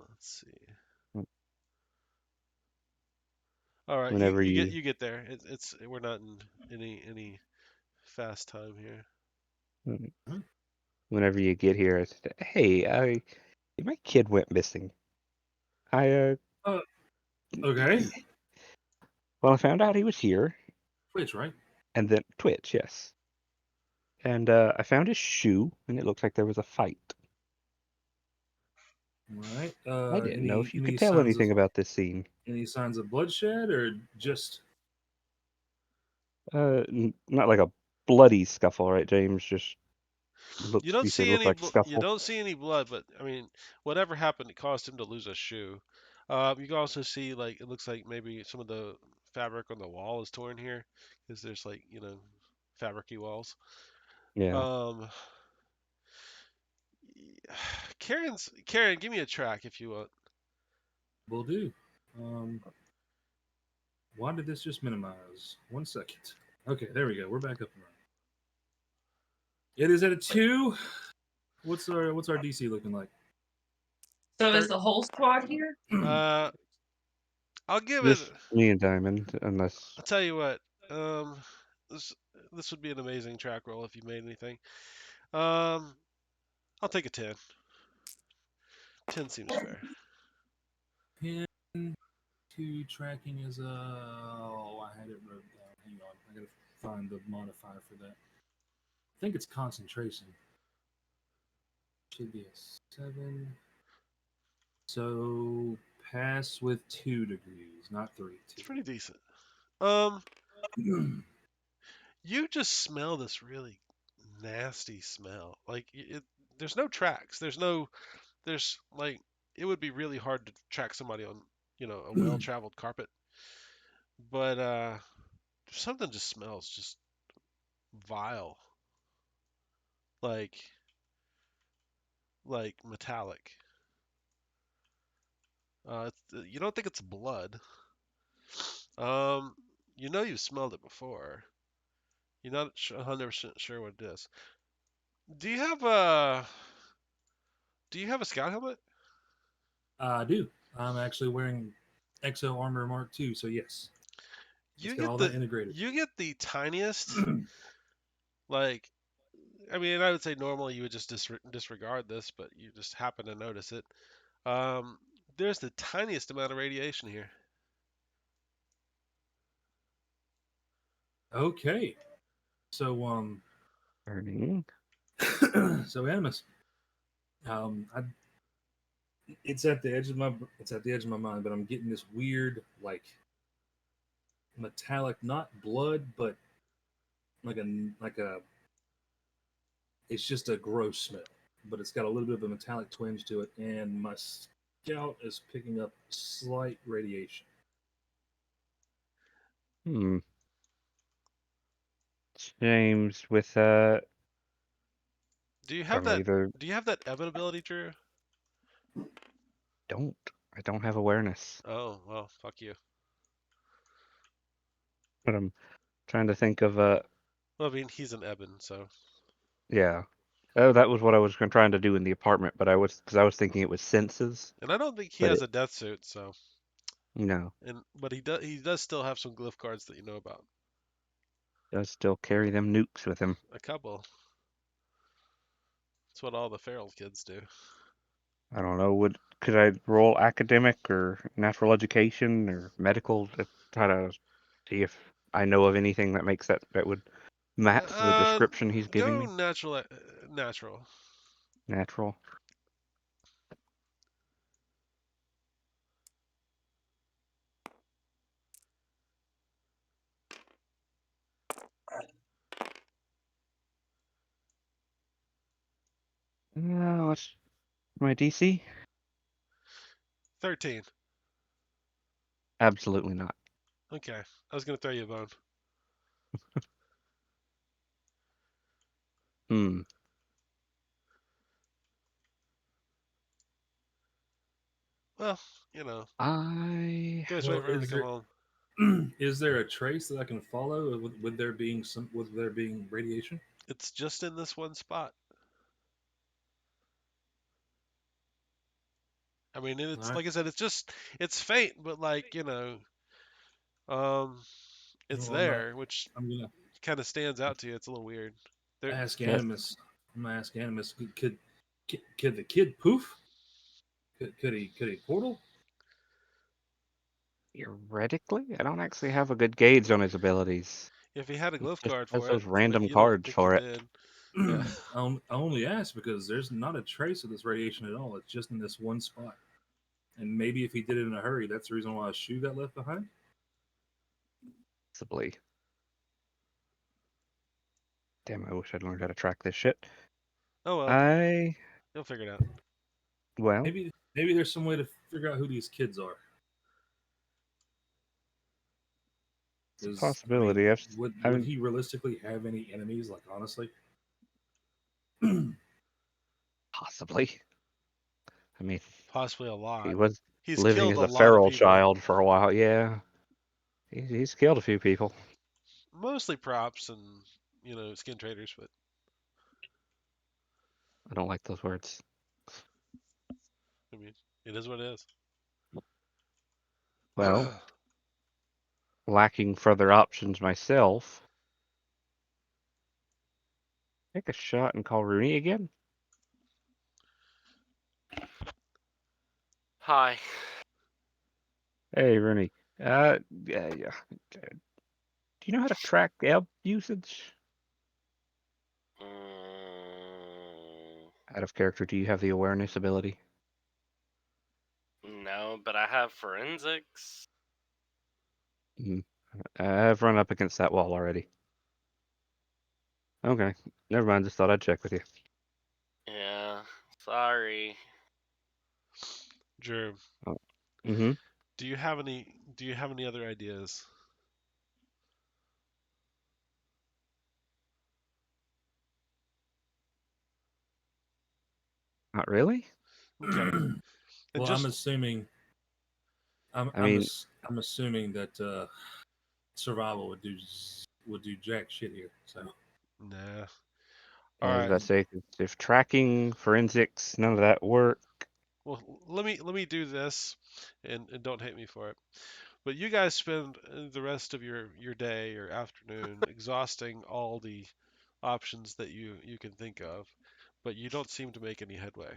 Let's see. All right, Whenever you get there. It's we're not in any fast time here. whenever you get here, I said, "Hey, my kid went missing. I Okay. Well, I found out he was here, Twitch, right? and then Twitch, yes. And I found his shoe, and it looked like there was a fight. All right. I didn't know if you Any could tell signs anything of about this scene. any signs of bloodshed or just Not like a bloody scuffle, right, James? Just looked. You don't You said see it looked any like you scuffle. don't see any blood, but I mean, whatever happened, it caused him to lose a shoe. You can also see like it looks like maybe some of the fabric on the wall is torn here because there's like fabricy walls. Yeah. Um, Karen, give me a track if you want. will do? Why did this just minimize? 1 second. Okay, there we go. We're back up and running. It is at a 2. What's our DC looking like? So is the whole squad here? I'll give it. Just me and Diamond, unless I'll tell you what. Um, this this would be an amazing track roll if you made anything. I'll take a 10. 10 seems fair. 10 to tracking is I had it wrote down. Hang on, I gotta find the modifier for that. I think it's concentration. Should be a 7. So pass with 2 degrees, not 3. It's pretty decent. You just smell this really nasty smell. Like there's no tracks. There's like it would be really hard to track somebody on a well-traveled carpet. But something just smells just vile. Like metallic. You don't think it's blood. You've smelled it before. You're not 100% sure what it is. Do you have a scout helmet? I do. I'm actually wearing Exo Armor Mark II, so yes. It's got all that integrated. You get the tiniest like I mean, I would say normally you would just disregard this, but you just happen to notice it. There's the tiniest amount of radiation here. Okay. So burning. so Animus. It's at the edge of my mind, but I'm getting this weird like metallic, not blood, but like a it's just a gross smell, but it's got a little bit of a metallic twinge to it, and my scout is picking up slight radiation. James, with Do you have from that? either Do you have that Evan ability, Drew? I don't have awareness, Oh well, fuck you. but I'm trying to think of Well, I mean, he's an Eben, so. yeah. Oh, that was what I was trying to do in the apartment, but I was thinking it was senses, And I don't think he but has it a death suit, so. no, But he does still have some glyph cards that you know about. does still carry them nukes with him. A couple. That's what all the feral kids do. I don't know. Could I roll academic or natural education or medical to try to see if I know of anything that makes that would match the description he's giving Go me? natural. Natural. What's my DC? 13. Absolutely not. Okay, I was gonna throw you a bone. Hmm. Well, I just Well, wait for him to come home. Is there a trace that I can follow with there being radiation? It's just in this one spot. I mean, it's Alright. like I said, it's faint, but like it's Well, there, which I'm gonna kind of stands out to you. It's a little weird. There, ask Yeah. Animus. I'm gonna ask Animus. Could the kid poof? Could he portal? Theoretically, I don't actually have a good gauge on his abilities. if he had a He glyph just card has for it, those but random you don't cards think he for it. did. Yeah. I only ask because there's not a trace of this radiation at all. It's just in this one spot. And maybe if he did it in a hurry, that's the reason why his shoe got left behind. Possibly. Damn, I wish I'd learned how to track this shit. Oh well, I you'll figure it out. well, Maybe there's some way to figure out who these kids are. it's a 'Cause, possibility. I would mean, he realistically have any enemies? Like honestly, possibly. I mean, Possibly a he lot. was He's living killed as a a lot of feral people, child for a while. Yeah, he's killed a few people. mostly props and skin traders, but I don't like those words. I mean, it is what it is. Well, lacking further options myself, take a shot and call Rooney again. Hi. Hey, Rooney. Yeah. Do you know how to track ebb usage? Mm, Out of character, do you have the awareness ability? no, but I have forensics. I've run up against that wall already. Okay, never mind. Just thought I'd check with you. Yeah, sorry. Drew, Oh. Mm-hmm. do you have any other ideas? Not really. Okay. And well, just I'm assuming. I mean, I'm assuming that survival would do jack shit here. So nah. All as right. I say, if tracking, forensics, none of that work. Well, let me do this, and don't hate me for it. But you guys spend the rest of your day or afternoon exhausting all the options that you can think of, but you don't seem to make any headway.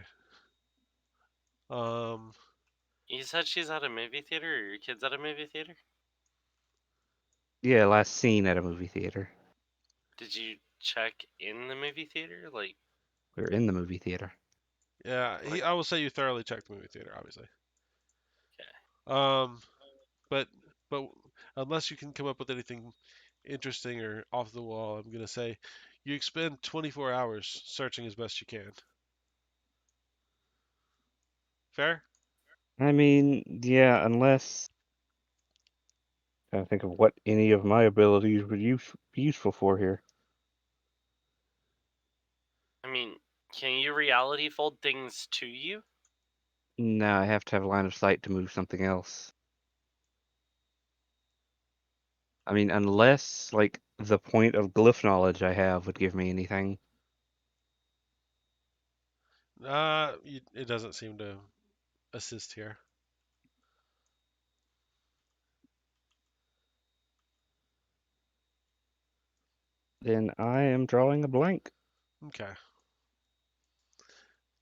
Um, You said she's at a movie theater, or your kid's at a movie theater? Yeah, last seen at a movie theater. Did you check in the movie theater? Like, We were in the movie theater. yeah, Like- I will say you thoroughly checked the movie theater, obviously. okay. But but unless you can come up with anything interesting or off the wall, I'm gonna say you expend 24 hours searching as best you can. Fair? I mean, yeah, unless I think of what any of my abilities would be useful for here. I mean, can you reality fold things to you? No, I have to have a line of sight to move something else. I mean, unless like the point of glyph knowledge I have would give me anything. It doesn't seem to assist here. Then I am drawing a blank. Okay.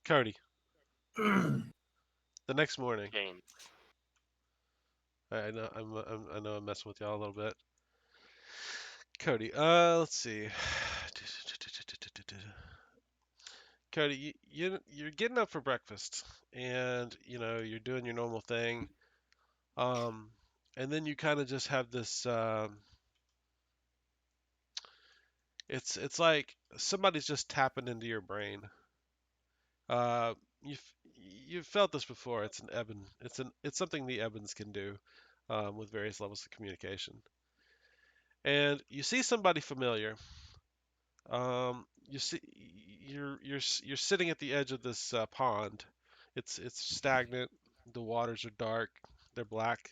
Cody, the next morning. James. I know I know I'm messing with y'all a little bit. Cody, let's see. Cody, you're getting up for breakfast, and you're doing your normal thing, um, and then you kind of just have this. It's like somebody's just tapping into your brain. You've felt this before. It's an Eben. It's something the Ebens can do, with various levels of communication. And you see somebody familiar. You see you're sitting at the edge of this pond. It's stagnant. The waters are dark. They're black.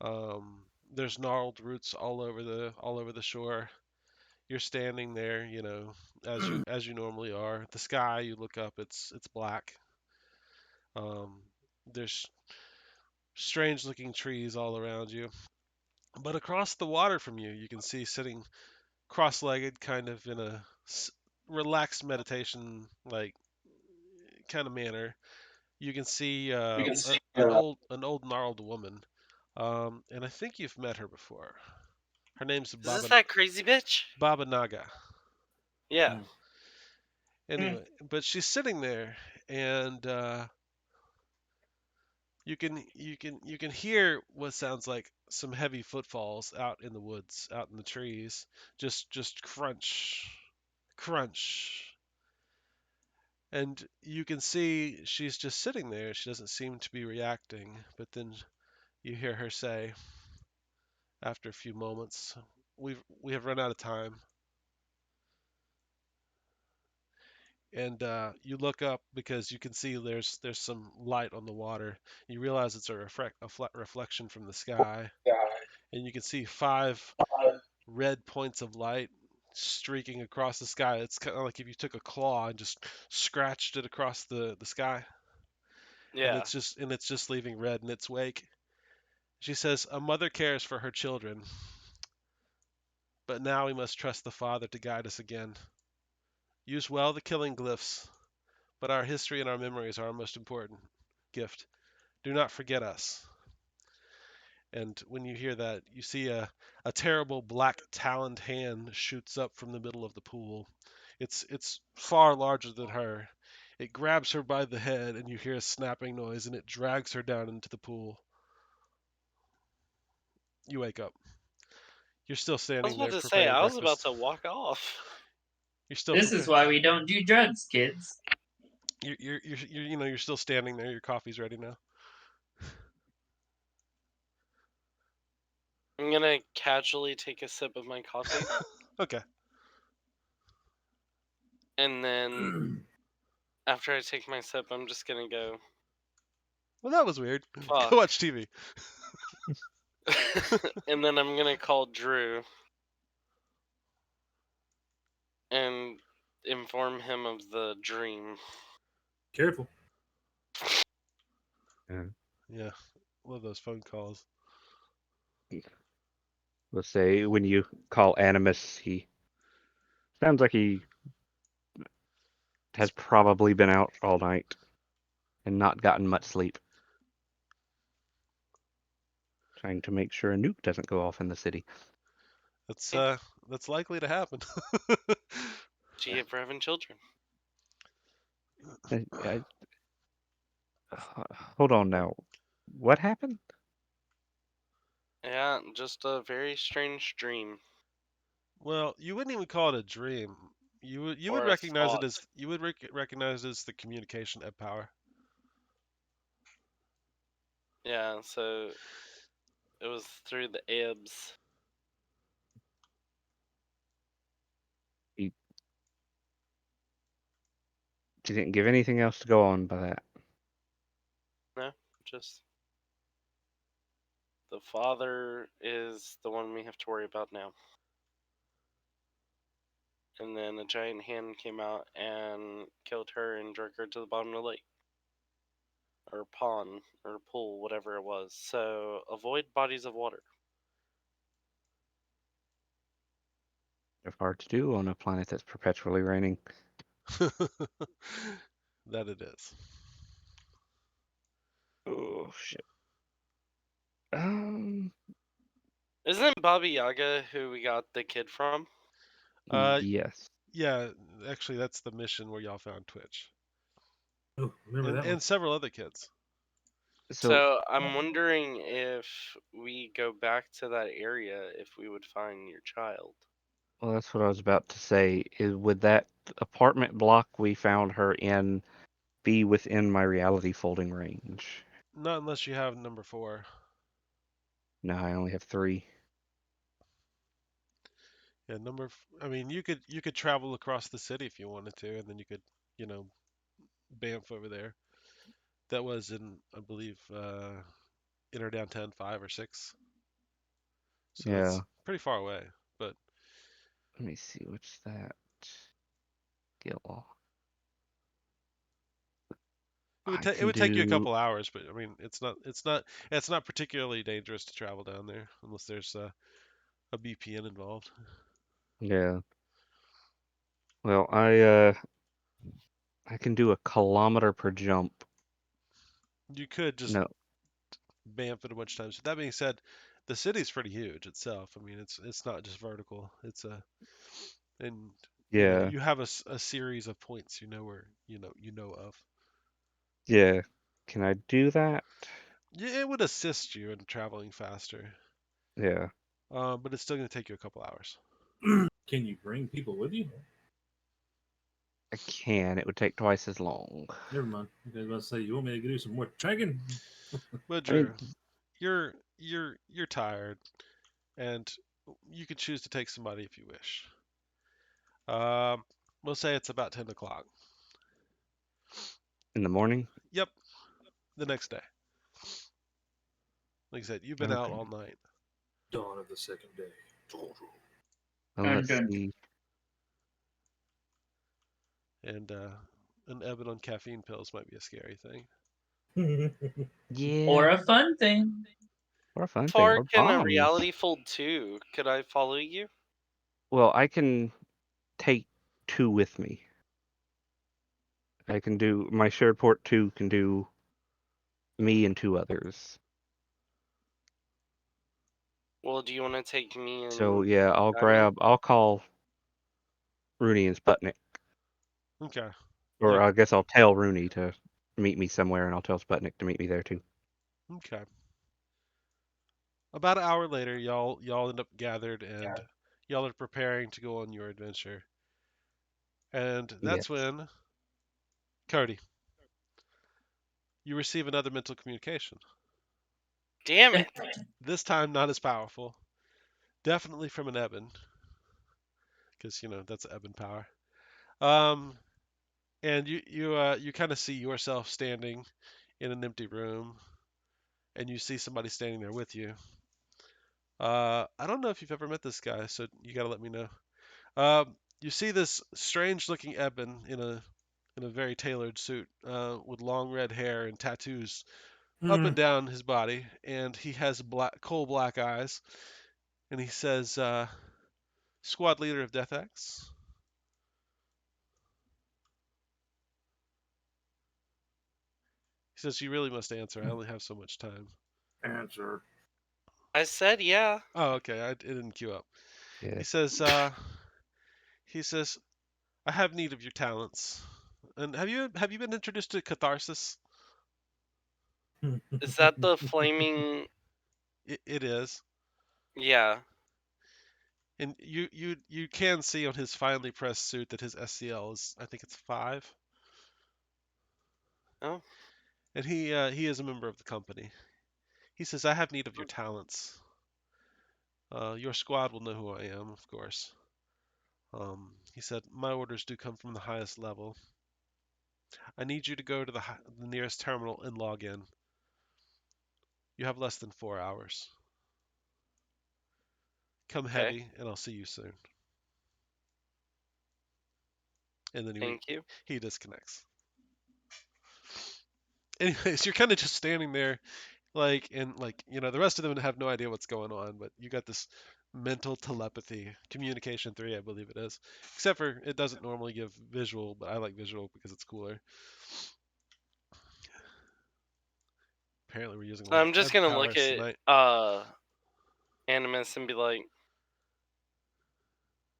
Um, There's gnarled roots all over the shore. You're standing there, as you normally are. The sky, you look up, it's black. Um, there's strange looking trees all around you. But across the water from you, you can see sitting cross-legged, kind of in a relaxed meditation like kind of manner. You can see an old gnarled woman, and I think you've met her before. Her name's Is this that crazy bitch? Baba Naga. Yeah. Anyway, but she's sitting there, and you can hear what sounds like some heavy footfalls out in the woods, out in the trees. Just crunch, crunch. And you can see she's just sitting there. She doesn't seem to be reacting. But then you hear her say, after a few moments, we have run out of time. And you look up because you can see there's some light on the water. You realize it's a flat reflection from the sky, and you can see 5 red points of light streaking across the sky. It's kind of like if you took a claw and just scratched it across the sky, and Yeah. it's just leaving red in its wake. She says, "A mother cares for her children, but now we must trust the Father to guide us again. Use well the killing glyphs, but our history and our memories are our most important gift. Do not forget us." And when you hear that, you see a terrible black taloned hand shoots up from the middle of the pool. It's far larger than her. It grabs her by the head, and you hear a snapping noise, and it drags her down into the pool. You wake up. You're still I was standing about there to say, preparing I was about breakfast. to walk off. You're still This is why we don't do drugs, kids. you're still standing there. Your coffee's ready now. I'm gonna casually take a sip of my coffee, Okay. and then after I take my sip, I'm just gonna go, Well, that was weird. fuck. Go watch TV. And then I'm gonna call Drew and inform him of the dream. Careful. Yeah, love those phone calls. Let's say when you call Animus, he sounds like he has probably been out all night and not gotten much sleep. Trying to make sure a nuke doesn't go off in the city. That's likely to happen. G for having children. I, hold on now. What happened? Yeah, just a very strange dream. Well, you wouldn't even call it a dream. You would Or a recognize it thought. as recognize it as the communication ebb power. Yeah, so it was through the ebbs. He didn't give anything else to go on by that. No, just the father is the one we have to worry about now. And then a giant hand came out and killed her and dragged her to the bottom of the lake. Or pond, or pool, whatever it was. So avoid bodies of water. It's hard to do on a planet that's perpetually raining. That it is. Oh shit. Um. Isn't Baba Yaga who we got the kid from? Yes. Yeah, actually, that's the mission where y'all found Twitch Oh, remember and that one. and several other kids. So I'm wondering if we go back to that area, if we would find your child. Well, that's what I was about to say. Is would that apartment block we found her in be within my reality folding range? Not unless you have number 4. No, I only have 3. Yeah, I mean, you could travel across the city if you wanted to, and then you could, you know, bamf over there. That was in, I believe, Inner Downtown 5 or 6. So Yeah. it's pretty far away. But Let me see. What's that? Gil. it would take you a couple hours, but I mean it's not particularly dangerous to travel down there unless there's a BPN involved. Yeah. Well, I can do a kilometer per jump. You could just No. bamf it a bunch of times. That being said, the city's pretty huge itself. I mean, it's not just vertical. It's a and Yeah. you have a series of points where you know of. Yeah. Can I do that? Yeah, it would assist you in traveling faster, Yeah. but it's still going to take you a couple hours. Can you bring people with you? I can. It would take twice as long. Never mind. I was about to say, you want me to do some more trekking? But I mean, Drew, you're tired, and you can choose to take somebody if you wish. We'll say it's about 10 o'clock. in the morning? Yep, the next day. Like I said, you've been out Okay. all night. Dawn of the second day. Well, Dun, let's dun. see. And an Evan on caffeine pills might be a scary thing. Yeah. Or a fun thing. Or a fun thing. Far Or can a bombs. reality fold 2? Could I follow you? Well, I can take 2 with me. I can do my shared port 2 can do me and 2 others. Well, do you want to take me and So yeah, Diamond? I'll call Rooney and Sputnik. Okay. Or Yeah. I guess I'll tell Rooney to meet me somewhere, and I'll tell Sputnik to meet me there too. Okay. About an hour later, y'all end up gathered, and y'all are preparing to go on your adventure. And that's Yes. when, Cody, you receive another mental communication. Damn it! This time, not as powerful. Definitely from an Eben, because that's Eben power. And you kind of see yourself standing in an empty room, and you see somebody standing there with you. I don't know if you've ever met this guy, so you gotta let me know. You see this strange-looking Eben in a very tailored suit, with long red hair and tattoos up and down his body, and he has coal black eyes, and he says, "Squad leader of Deathaxe." He says, "You really must answer. I only have so much time." Answer. I said yeah. Oh, okay. It didn't queue up. Yeah. He says, "I have need of your talents." And have you been introduced to Catharsis? Is that the flaming? It is. Yeah. And you can see on his finely pressed suit that his SCL is, I think it's 5. Oh. And he is a member of the company. He says, "I have need of your talents. Your squad will know who I am, of course." He said, "My orders do come from the highest level. I need you to go to the nearest terminal and log in. You have less than 4 hours. Come Okay. heavy, and I'll see you soon." And then Thank you. he disconnects. Anyways, you're kind of just standing there, the rest of them have no idea what's going on, but you got this mental telepathy, communication 3, I believe it is. Except for it doesn't normally give visual, but I like visual because it's cooler. Apparently, we're using a lot I'm of just Ebb gonna powers look at tonight. Animus and be like,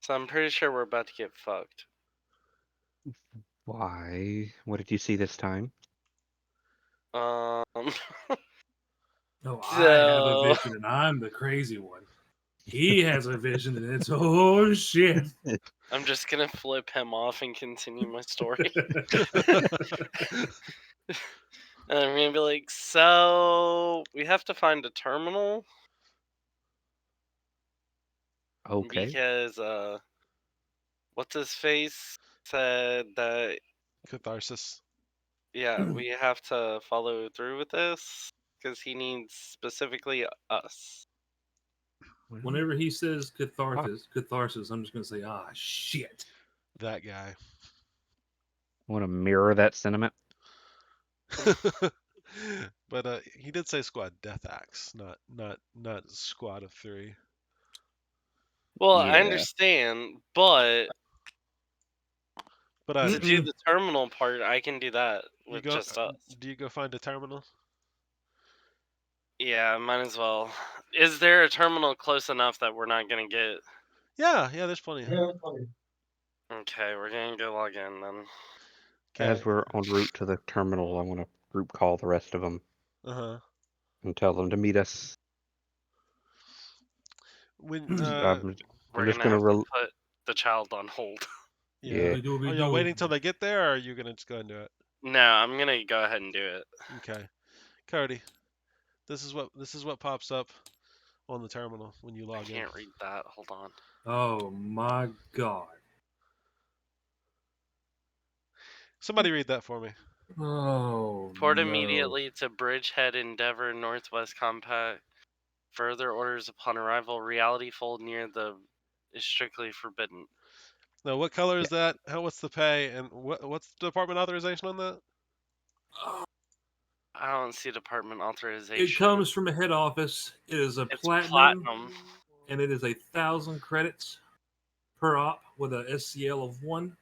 so I'm pretty sure we're about to get fucked. Why? What did you see this time? No, So- I have a vision, and I'm the crazy one. He has a vision, and it's oh shit. I'm just gonna flip him off and continue my story. And I'm gonna be like, so we have to find a terminal Okay. because what's his face said that Catharsis. yeah, we have to follow through with this because he needs specifically us. Whenever he says catharsis, I'm just gonna say, ah, shit. That guy. Want to mirror that sentiment? But he did say squad Deathaxe, not squad of 3. Well, I Yeah. understand, but But to do the terminal part, I can do that you with go. just us. Do you go find a terminal? Yeah, might as well. Is there a terminal close enough that we're not gonna get? Yeah, there's plenty. Okay, we're gonna go log in then. As Okay. we're en route to the terminal, I want to group call the rest of them Uh-huh. and tell them to meet us. When I'm We're just gonna gonna have to put the child on hold. yeah. Yeah. Are y'all waiting till they get there, or are you gonna just go and do it? No, I'm gonna go ahead and do it. Okay. Cody, this is what pops up on the terminal when you I log in. can't read that. Hold on. Oh my god. Somebody read that for me. Oh. Port no. immediately to Bridgehead Endeavor Northwest Compact. Further orders upon arrival. Reality fold near the is strictly forbidden. Now, what color is that? What's the pay, and what's the department authorization on that? I don't see department authorization. It comes from a head office. It is a It's platinum, and it is 1,000 credits per op with a SCL of 1.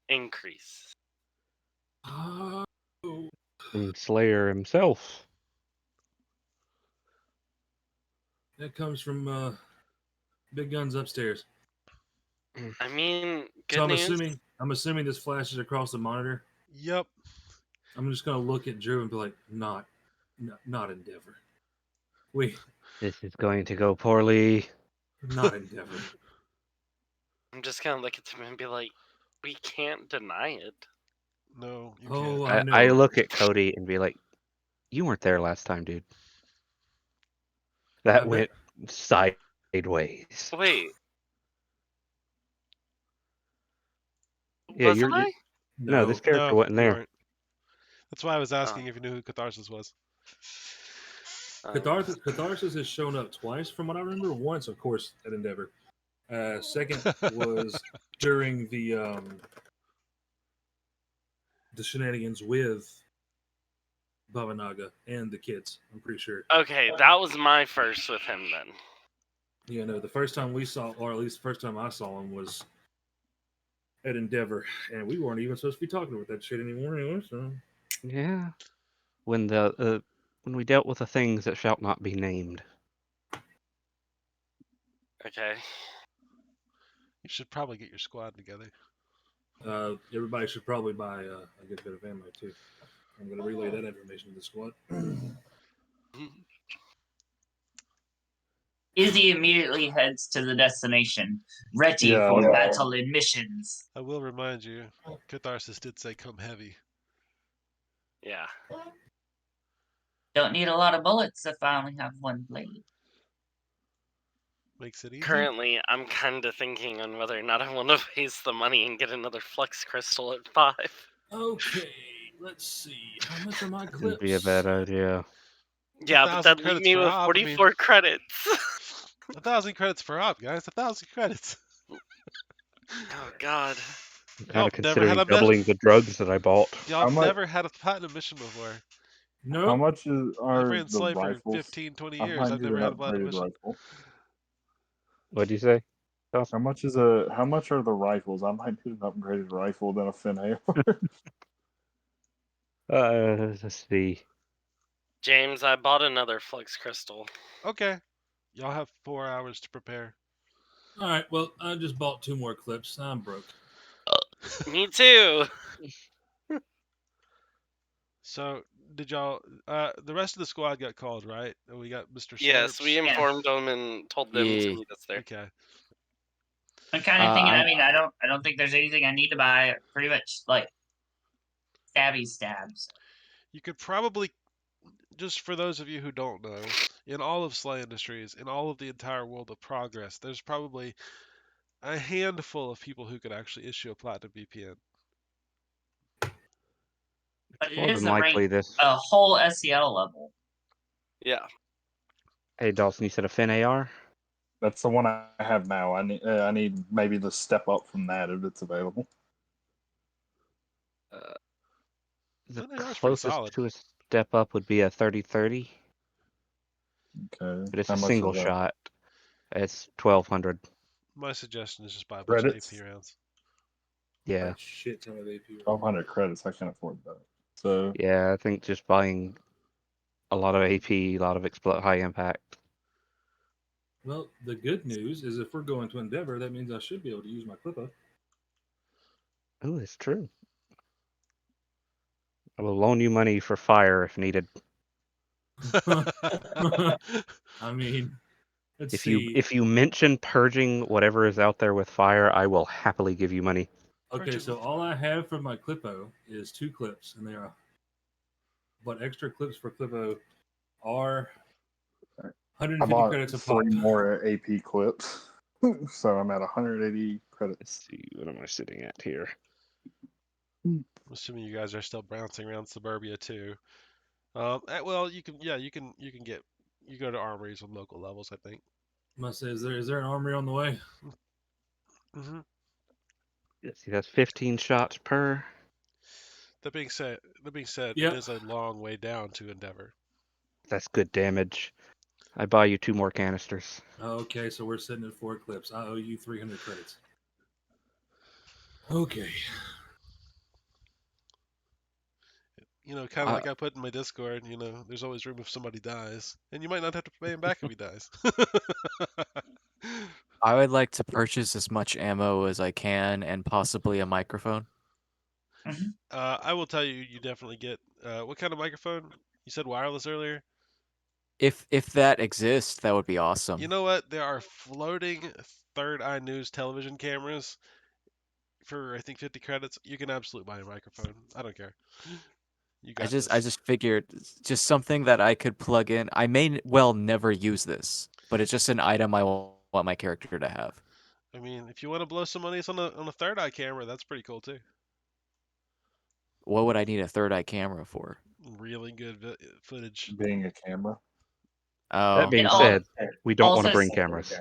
Increase. Oh. and Slayer himself. That comes from Big Guns upstairs. I mean, good So I'm news. assuming this flashes across the monitor. Yep. I'm just gonna look at Drew and be like, not Endeavor. This is going to go poorly. Not Endeavor. I'm just gonna look at them and be like, we can't deny it. No, you Oh, can't. I I know. look at Cody and be like, "You weren't there last time, dude. I That bet- went sideways." Wait, Yeah, wasn't I? no, this character No, wasn't you there. weren't. That's why I was asking if you knew who Catharsis was. Catharsis has shown up twice, from what I remember. Once, of course, at Endeavor. Second was during the shenanigans with Baba Naga and the kids. I'm pretty sure. Okay, that was my first with him then. You know, the first time we saw, or at least the first time I saw him, was at Endeavor, and we weren't even supposed to be talking about that shit anymore anyway. So Yeah, when we dealt with the things that shall not be named. Okay. You should probably get your squad together. everybody should probably buy a good bit of ammo too. I'm going to relay that information to the squad. Izzy immediately heads to the destination, ready Yeah. for battle and missions. I will remind you, Catharsis did say come heavy. Yeah. Don't need a lot of bullets if I only have one blade. Makes it easy. Currently, I'm kind of thinking on whether or not I want to waste the money and get another flux crystal at 5. Okay, let's see. How much are my clips? Wouldn't be a bad idea. Yeah, but 1,000 that'd leave credits me for with op, 44 credits. 1,000 credits for op, guys. 1,000 credits. Oh, God. Kind of Never had considering a doubling the drugs that I bought. Y'all How much- never had a platinum mission before. No. How much I've are ran the slave for rifles? 15, 20 I years. might I've need never an had a platinum upgraded mission. rifle. What'd you say? How much are the rifles? I might need an upgraded rifle than a Fin AR. Let's see. James, I bought another flux crystal. Okay. Y'all have 4 hours to prepare. All right. Well, I just bought 2 more clips. I'm broke. Me too. So, did y'all? The rest of the squad got called, right? And we got Mr. Yes, we Slurps. informed them and told them Yeah. to meet us there. Okay. I'm kind of thinking. I'm- I mean, I don't think there's anything I need to buy. Pretty much like stabs. You could probably, just for those of you who don't know, in all of Slay Industries, in all of the entire world of progress, there's probably a handful of people who could actually issue a Platinum BPN. But More it is than a likely rank, this. a whole SEL level. Yeah. Hey, Dawson, you said a Fin AR? That's the one I have now. I need maybe the step up from that if it's available. The $100 pretty closest solid. to a step up would be a 30-30, Okay. but it's How a much single is that? shot. It's 1,200. My suggestion is just buy a bunch Credits? of AP rounds. Yeah, A shit ton of AP. 1,200 credits. I can't afford that. So yeah. I think just buying a lot of AP, a lot of high impact. Well, the good news is if we're going to Endeavor, that means I should be able to use my Clipper. Oh, it's true. I will loan you money for fire if needed. I mean, let's see. If you mention purging whatever is out there with fire, I will happily give you money. Okay, so all I have for my Clippo is 2 clips, and they are. But extra clips for Clippo are I 150 bought credits a 3 pop. more AP clips, so I'm at 180 credits. Let's see, what am I sitting at here? I'm assuming you guys are still bouncing around suburbia too. Well, you can you go to armories with local levels, I think. Must say, is there an armory on the way? Mm-hmm. Let's see, that's 15 shots per. That being said, Yep. it is a long way down to Endeavor. That's good damage. I buy you 2 more canisters. Okay, so we're sitting at 4 clips. I owe you 300 credits. Okay. You know, kind of like I put in my Discord. You know, there's always room if somebody dies, and you might not have to pay him back if he dies. I would like to purchase as much ammo as I can and possibly a microphone. I will tell you, you definitely get what kind of microphone? You said wireless earlier. If that exists, that would be awesome. You know what? There are floating Third Eye News television cameras for I think 50 credits. You can absolutely buy a microphone. I don't care. You got I this. just figured just something that I could plug in. I may well never use this, but it's just an item I want my character to have. I mean, if you want to blow some money on a third eye camera, that's pretty cool too. What would I need a third eye camera for? Really good footage. Being a camera. That Oh, being al- said, we don't want also to bring s- cameras.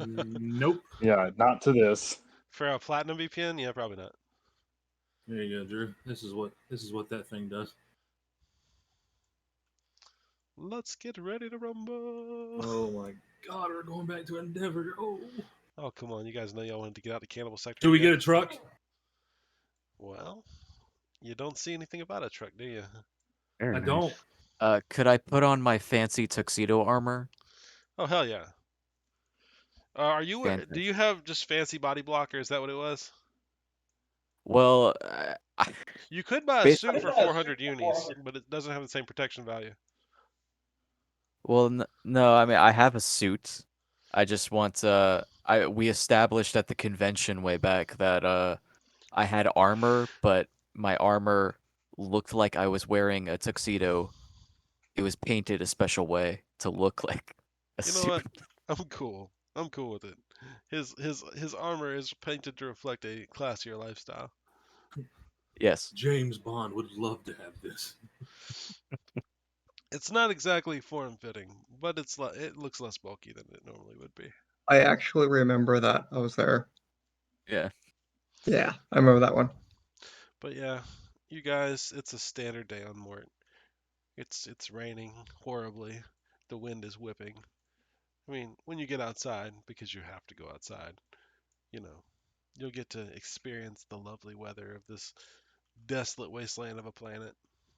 Nope. Yeah, not to this. For a Platinum BPN, yeah, probably not. There you go, Drew. This is what that thing does. Let's get ready to rumble. Oh my God, we're going back to Endeavor. Oh, come on. You guys know y'all wanted to get out of Cannibal Sector. Do we again. get a truck? Well, you don't see anything about a truck, do you? Very I nice. don't. could I put on my fancy tuxedo armor? Oh, hell yeah. Are you? Do Fantastic. you have just fancy body blocker? Is that what it was? Well, You could buy a basically, suit for 400 unis, but it doesn't have the same protection value. well, no. I mean, I have a suit. I just want. We established at the convention way back that I had armor, but my armor looked like I was wearing a tuxedo. It was painted a special way to look like a You know suit. what? I'm cool. I'm cool with it. His armor is painted to reflect a classier lifestyle. Yes. James Bond would love to have this. It's not exactly form-fitting, but it looks less bulky than it normally would be. I actually remember that. I was there. Yeah. Yeah, I remember that one. But yeah, you guys, it's a standard day on Mort. It's raining horribly. The wind is whipping. I mean, when you get outside, because you have to go outside, you know, you'll get to experience the lovely weather of this desolate wasteland of a planet,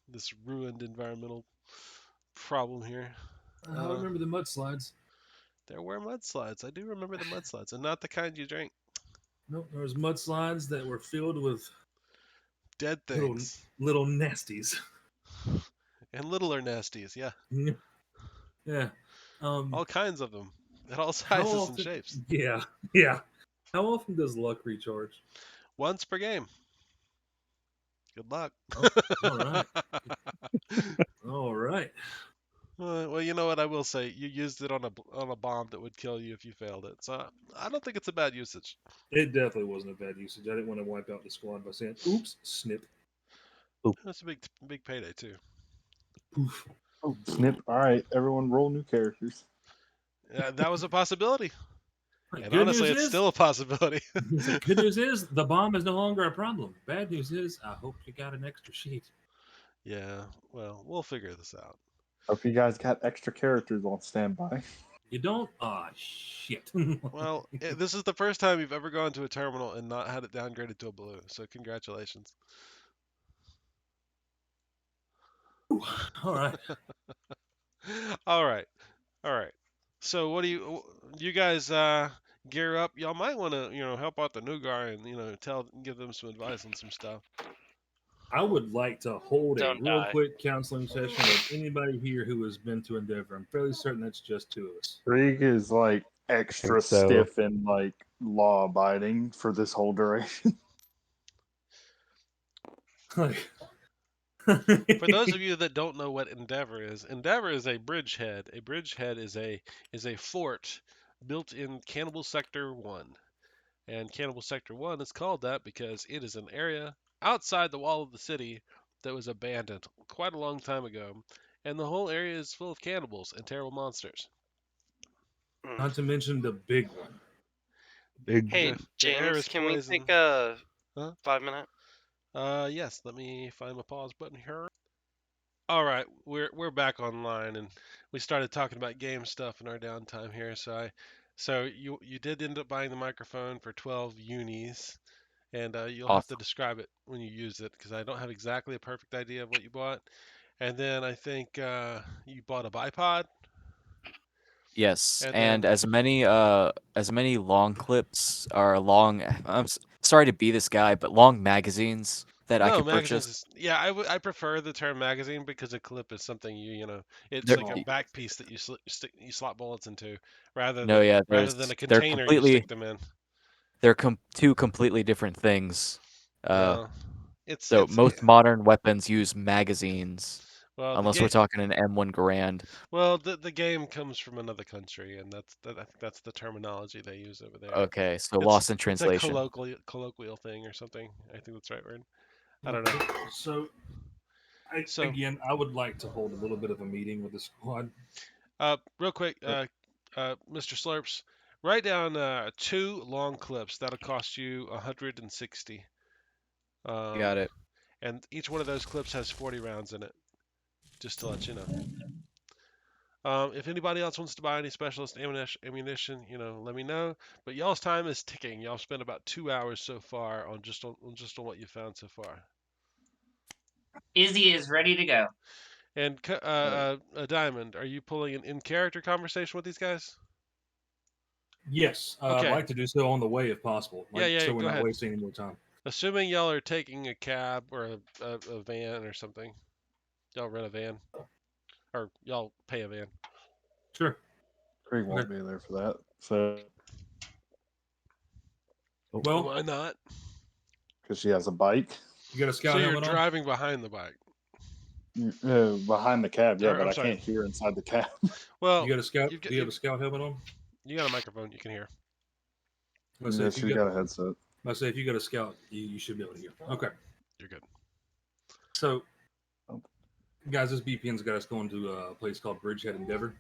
this ruined environmental problem here. I remember the mudslides. There were mudslides. I do remember the mudslides, and not the kind you drink. Nope, there was mudslides that were filled with Dead little things. little nasties. And littler nasties, yeah. Yeah. All kinds of them. At all How sizes and often? shapes. Yeah, yeah. How often does luck recharge? Once per game. Good luck. Oh, all right. All right. Well, you know what I will say. You used it on a bomb that would kill you if you failed it. So I don't think it's a bad usage. It definitely wasn't a bad usage. I didn't want to wipe out the squad by saying, "Oops, snip." That's a big payday too. Poof. Oh, snip. All right, everyone roll new characters. That was a possibility. Right, And good honestly, news it's is, still a possibility. the good news is the bomb is no longer a problem. Bad news is, I hope you got an extra sheet. Yeah, well, we'll figure this out. Hope you guys got extra characters on standby. You don't? Ah, shit. Well, this is the first time you've ever gone to a terminal and not had it downgraded to a blue, so congratulations. All right. All right, all right. So what do you guys gear up? Y'all might want to help out the new guy and give them some advice on some stuff. I would like to hold a Don't real die. quick counseling session with anybody here who has been to Endeavor. I'm fairly certain that's just two of us. Krieg is like extra so. stiff and like law abiding for this whole duration. Like, For those of you that don't know what Endeavor is a bridgehead. A bridgehead is a fort built in Cannibal Sector 1. And Cannibal Sector 1 is called that because it is an area outside the wall of the city that was abandoned quite a long time ago. And the whole area is full of cannibals and terrible monsters. not to mention the big one. Big Hey, The air James, is can we poison. take a Huh? 5-minute? Yes, let me find my pause button here. All right, we're back online, and we started talking about game stuff in our downtime here. So you did end up buying the microphone for 12 unis, and you'll have to Awesome. describe it when you use it because I don't have exactly a perfect idea of what you bought. And then I think you bought a bipod, Yes, and and then as many long clips or long. Sorry to be this guy, but long magazines that I no could magazines. purchase. I prefer the term magazine because a clip is something it's They're, like a Small. back piece that you slot bullets into rather no, than yeah, a they're container you stick them in. two completely different things. Well, it's So it's most modern weapons use magazines, well the unless we're game talking an M1 Garand. well the game comes from another country, and I think that's the terminology they use over there. Okay, so It's lost in it's a translation. colloquial thing or something. I think that's the right word. I don't know. So, So again, I would like to hold a little bit of a meeting with the squad. real quick, Mr. Slurps, write down 2 long clips. That'll cost you 160. Got it. And each one of those clips has 40 rounds in it. Just to let you know. If anybody else wants to buy any specialist ammunition, let me know. But y'all's time is ticking. Y'all spent about 2 hours so far on what you found so far. Izzy is ready to go. And Diamond, are you pulling an in-character conversation with these guys? Yes, I'd Okay. like to do so on the way if possible. Yeah, So we're go not ahead. wasting any more time. Assuming y'all are taking a cab or a van or something. Y'all rent a van. Or y'all pay a van. Sure. Krieg won't be there for that. So Well, Why not? because she has a bike you got a So scout you're helmet on? driving behind the bike. behind the cab, yeah, Or, but I'm I sorry. can't hear inside the cab. Well, You got a scout? you've got, Do you have a scout helmet on? you got a microphone. You can hear. Let's say Yeah, if you she's got a headset. let's say if you got a scout, you should be able to hear. Okay. You're good. So, guys, this BPN's got us going to a place called Bridgehead Endeavor.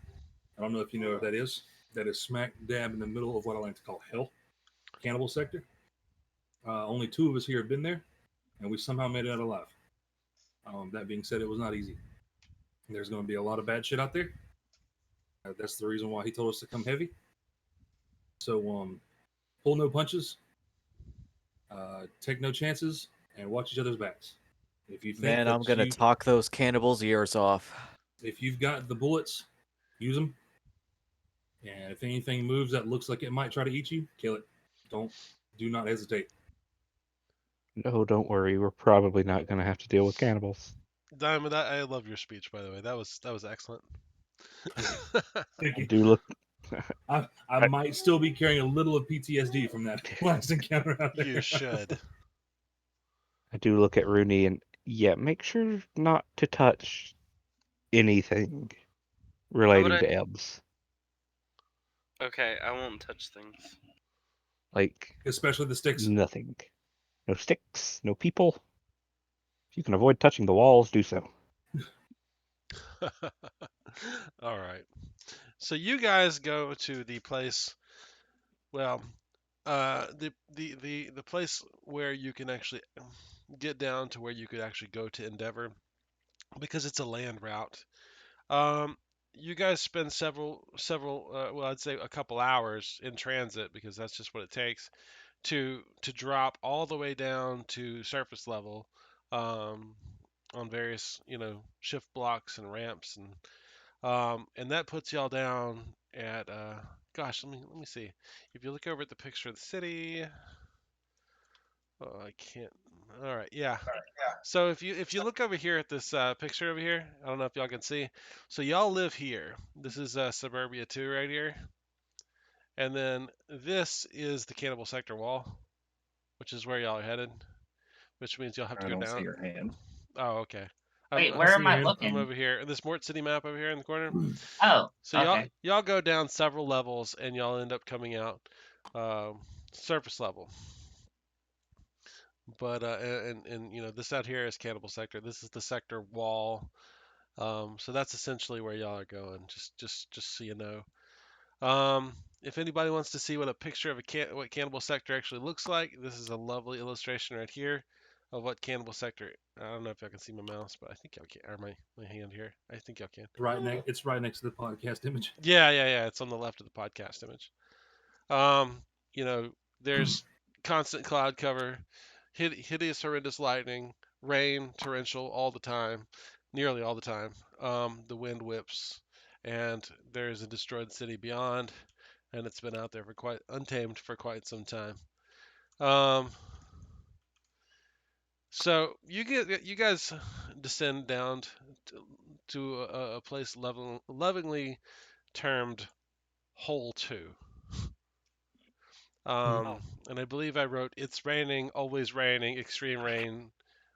I don't know if you know what that is. That is smack dab in the middle of what I like to call hell, cannibal sector. Only 2 of us here have been there, and we somehow made it out alive. That being said, it was not easy. There's going to be a lot of bad shit out there. That's the reason why he told us to come heavy. So, pull no punches, take no chances, and watch each other's backs. If you think Man, that I'm gonna talk those cannibals' ears off. if you've got the bullets, use them. And if anything moves that looks like it might try to eat you, kill it. Do not hesitate. No, don't worry. We're probably not going to have to deal with cannibals. Diamond, I love your speech, by the way. That was excellent. Thank I you. do look. I might still be carrying a little of PTSD from that last encounter out there. You should. I do look at Rooney and yeah, make sure not to touch anything relating to Ebbs. Okay, I won't touch things. Like Especially the sticks. nothing. No sticks, no people. If you can avoid touching the walls, do so. All right. So you guys go to the place. Well, the place where you can actually get down to where you could actually go to Endeavor because it's a land route. Um, you guys spend well, I'd say a couple hours in transit because that's just what it takes to drop all the way down to surface level, um, on various shift blocks and ramps and that puts y'all down at gosh, let me see. If you look over at the picture of the city, oh, I can't. All right, yeah. So if you look over here at this picture over here, I don't know if y'all can see. So y'all live here. This is Suburbia 2 right here, and then this is the Cannibal Sector wall, which is where y'all are headed. Which means you'll have to I go don't see down. your hand. Oh, okay. Wait, I where see am your I hand. I'm looking? over here. This Mort City map over here in the corner. Oh, So okay. y'all go down several levels and y'all end up coming out surface level. But and this out here is Cannibal Sector. This is the sector wall. So that's essentially where y'all are going. Just so you know. If anybody wants to see what a picture of what Cannibal Sector actually looks like, this is a lovely illustration right here of what Cannibal Sector. I don't know if y'all can see my mouse, but I think y'all can. Or my hand here. I think y'all can. It's right next to the podcast image. Yeah. It's on the left of the podcast image. Um, there's constant cloud cover, hideous, horrendous lightning, rain, torrential all the time, nearly all the time. The wind whips, and there's a destroyed city beyond, and it's been out there for quite untamed for quite some time. Um, so you guys descend down to a place lovingly termed Hole 2. And I believe I wrote, "It's raining, always raining, extreme rain,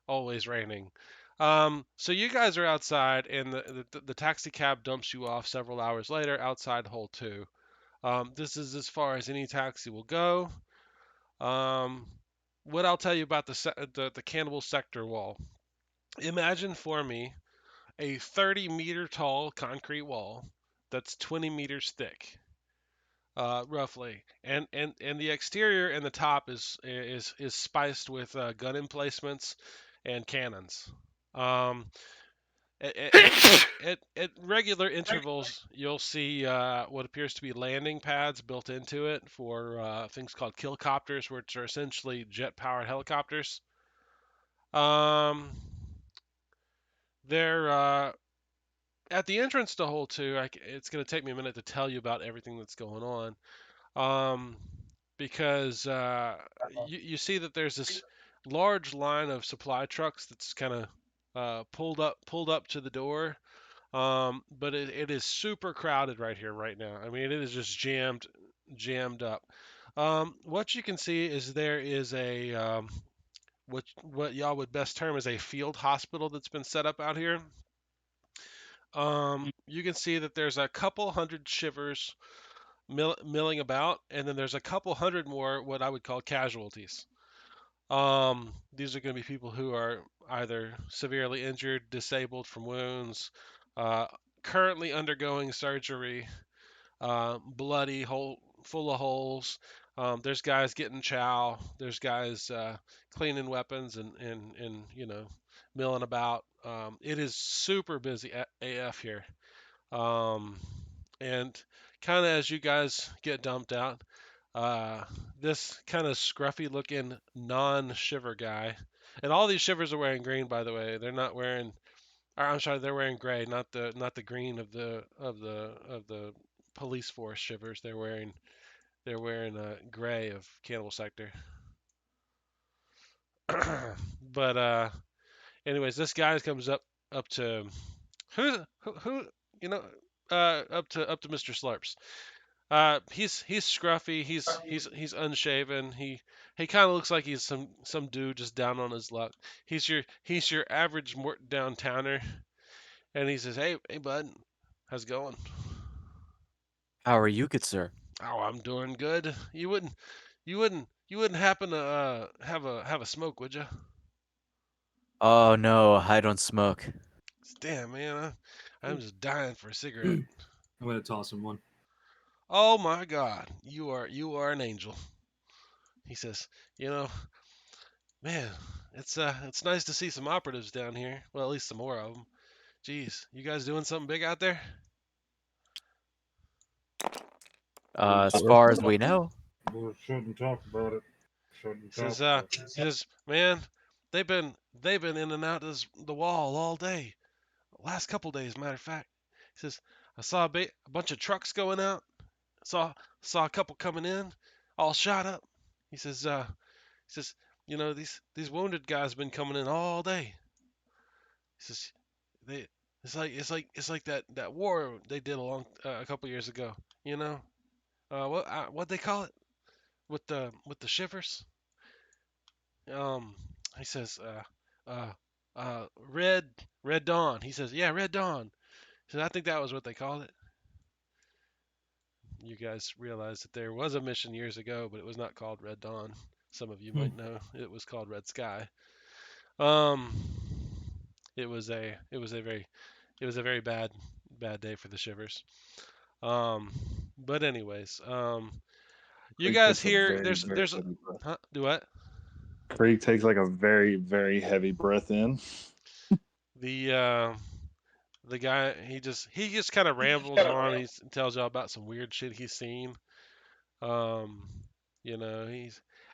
always raining." So you guys are outside, and the taxi cab dumps you off several hours later outside Hole 2. This is as far as any taxi will go. Um, what I'll tell you about the Cannibal Sector wall. Imagine for me a 30-meter tall concrete wall that's 20 meters thick. Roughly, and the exterior and the top is spiced with gun emplacements and cannons. Um, at regular intervals, you'll see what appears to be landing pads built into it for things called killcopters, which are essentially jet-powered helicopters. Um, they're at the entrance to Hole 2. It's going to take me a minute to tell you about everything that's going on. Because you see that there's this large line of supply trucks that's kind of pulled up to the door. But it is super crowded right here right now. I mean, it is just jammed up. What you can see is there is a what y'all would best term as a field hospital that's been set up out here. You can see that there's a couple hundred shivers milling about, and then there's a couple hundred more what I would call casualties. These are going to be people who are either severely injured, disabled from wounds, uh, currently undergoing surgery, bloody, full of holes. There's guys getting chow. There's guys cleaning weapons and milling about. It is super busy AF here. Um, and kind of as you guys get dumped out, uh, this kind of scruffy looking non-shiver guy, and all these shivers are wearing green, by the way. They're not wearing, or I'm sorry, they're wearing gray, not the green of the police force shivers. They're wearing gray of Cannibal Sector. But anyways, this guy comes up to who up to Mr. Slurps. He's scruffy. He's unshaven. He kind of looks like he's some dude just down on his luck. He's your average downtowner, and he says, "Hey bud, how's it going?" How are you, good sir? "Oh, I'm doing good. You wouldn't happen to have a smoke, would you?" Oh no, I don't smoke. Damn man, I'm just dying for a cigarette. I'm gonna toss him one. Oh my God, you are an angel. He says, you know, man, it's nice to see some operatives down here. Well, at least some more of them. Jeez, you guys doing something big out there? As far as we know. We shouldn't talk about it. He says, man, they've been in and out of the wall all day. Last couple days, matter of fact. He says, I saw a bunch of trucks going out. Saw a couple coming in, all shot up. He says, you know, these wounded guys have been coming in all day. He says, they it's like that war they did a couple years ago. You know, what they call it with the shivers. He says, Red Dawn. He says, yeah, Red Dawn. He says, I think that was what they called it. You guys realize that there was a mission years ago, but it was not called Red Dawn. Some of you might know it was called Red Sky. It was a very bad day for the shivers. But anyways, you Krieg guys takes a hear very, there's very there's heavy breath. huh, do what? Krieg takes like a very, very heavy breath in. The guy he just kind of rambles on. He tells y'all about some weird shit he's seen. Um, you know,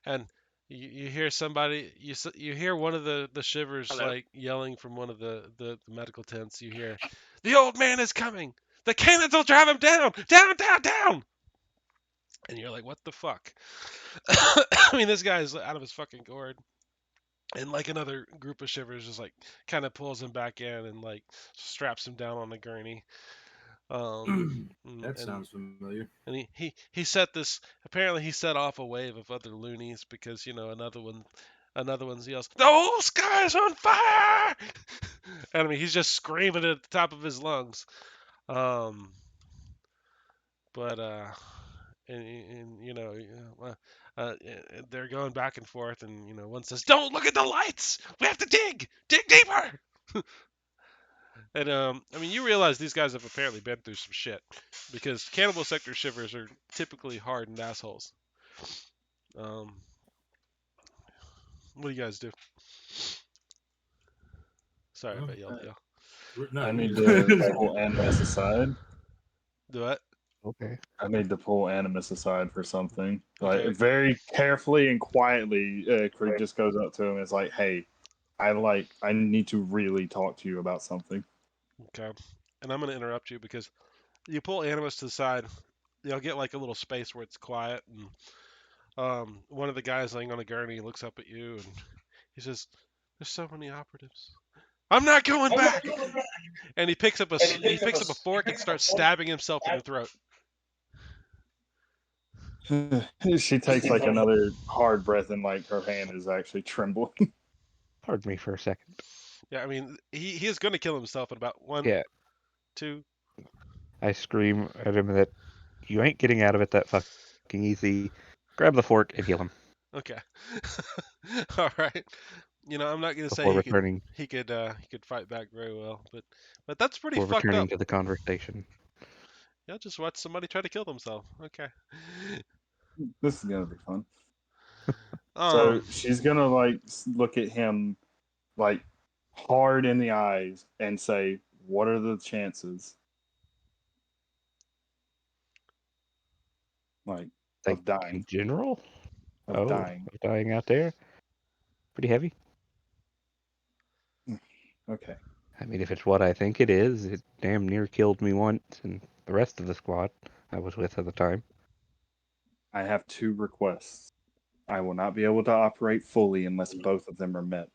and you hear somebody you hear one of the shivers Hello. like yelling from one of the medical tents. You hear, "The old man is coming. The cannons will drive him down, down, down, down." And you're like, "What the fuck?" I mean, this guy's out of his fucking gourd. And like another group of shivers just like kind of pulls him back in and like straps him down on the gurney. That sounds familiar. And he set this. Apparently, he set off a wave of other loonies because you know another one yells, "The whole sky's on fire!" And I mean, he's just screaming at the top of his lungs. Um, but and you know, they're going back and forth, and you know, one says, "Don't look at the lights. We have to dig deeper." And I mean, you realize these guys have apparently been through some shit, because cannibal sector shivers are typically hardened assholes. What do you guys do? Sorry if I yelled at y'all. I need to pull Animus aside. Do what? Okay. I need to pull Animus aside for something. Okay. Like very carefully and quietly, Krieg just goes up to him and is like, "Hey, I need to really talk to you about something." Okay. And I'm gonna interrupt you because you pull Animus to the side. You'll get like a little space where it's quiet, and one of the guys laying on a gurney looks up at you and he says, "There's so many operatives. I'm not going back." And he picks up a fork and starts stabbing himself in the throat. She takes like another hard breath and like her hand is actually trembling. Pardon me for a second. Yeah, I mean, he is going to kill himself in about 1, Yeah. 2. I scream at him that you ain't getting out of it that fucking easy. Grab the fork and heal him Okay. All right. You know, I'm not going to say before returning he could fight back very well, but that's pretty before fucked returning up. to the conversation. Yeah, just watch somebody try to kill themselves. Okay. This is gonna be fun. Um, So she's gonna like look at him like hard in the eyes and say, "What are the chances?" Like Like of dying. in general? Of dying. Of dying out there? Pretty heavy. Okay. I mean, if it's what I think it is, it damn near killed me once, and the rest of the squad I was with at the time. I have 2 requests. I will not be able to operate fully unless both of them are met.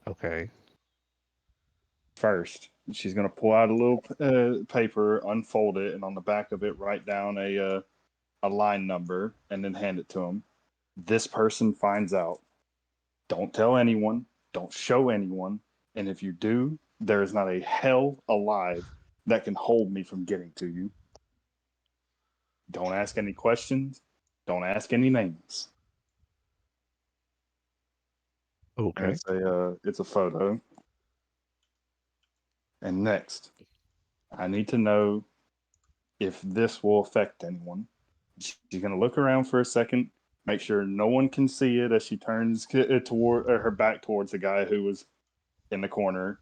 Okay. First, she's going to pull out a little paper, unfold it, and on the back of it write down a line number and then hand it to him. This person finds out. Don't tell anyone. Don't show anyone. And if you do, there is not a hell alive that can hold me from getting to you. Don't ask any questions. Don't ask any names. Okay. And it's a photo. And next, I need to know if this will affect anyone. She's going to look around for a second, make sure no one can see it as she turns toward her back towards the guy who was in the corner,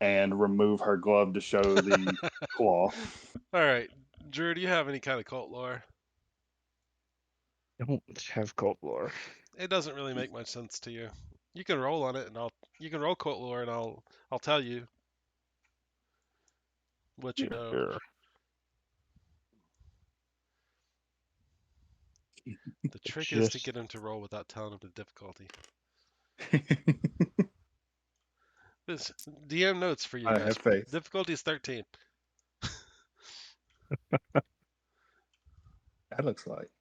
and remove her glove to show the claw. All right, Drew, do you have any kind of cult lore? Don't have cult lore. It doesn't really make much sense to you. You can roll on it, and you can roll cult lore, and I'll tell you what you know. Sure. The trick is to get him to roll without telling him the difficulty. This DM notes for you I guys. have faith. Difficulty is 13. That looks like.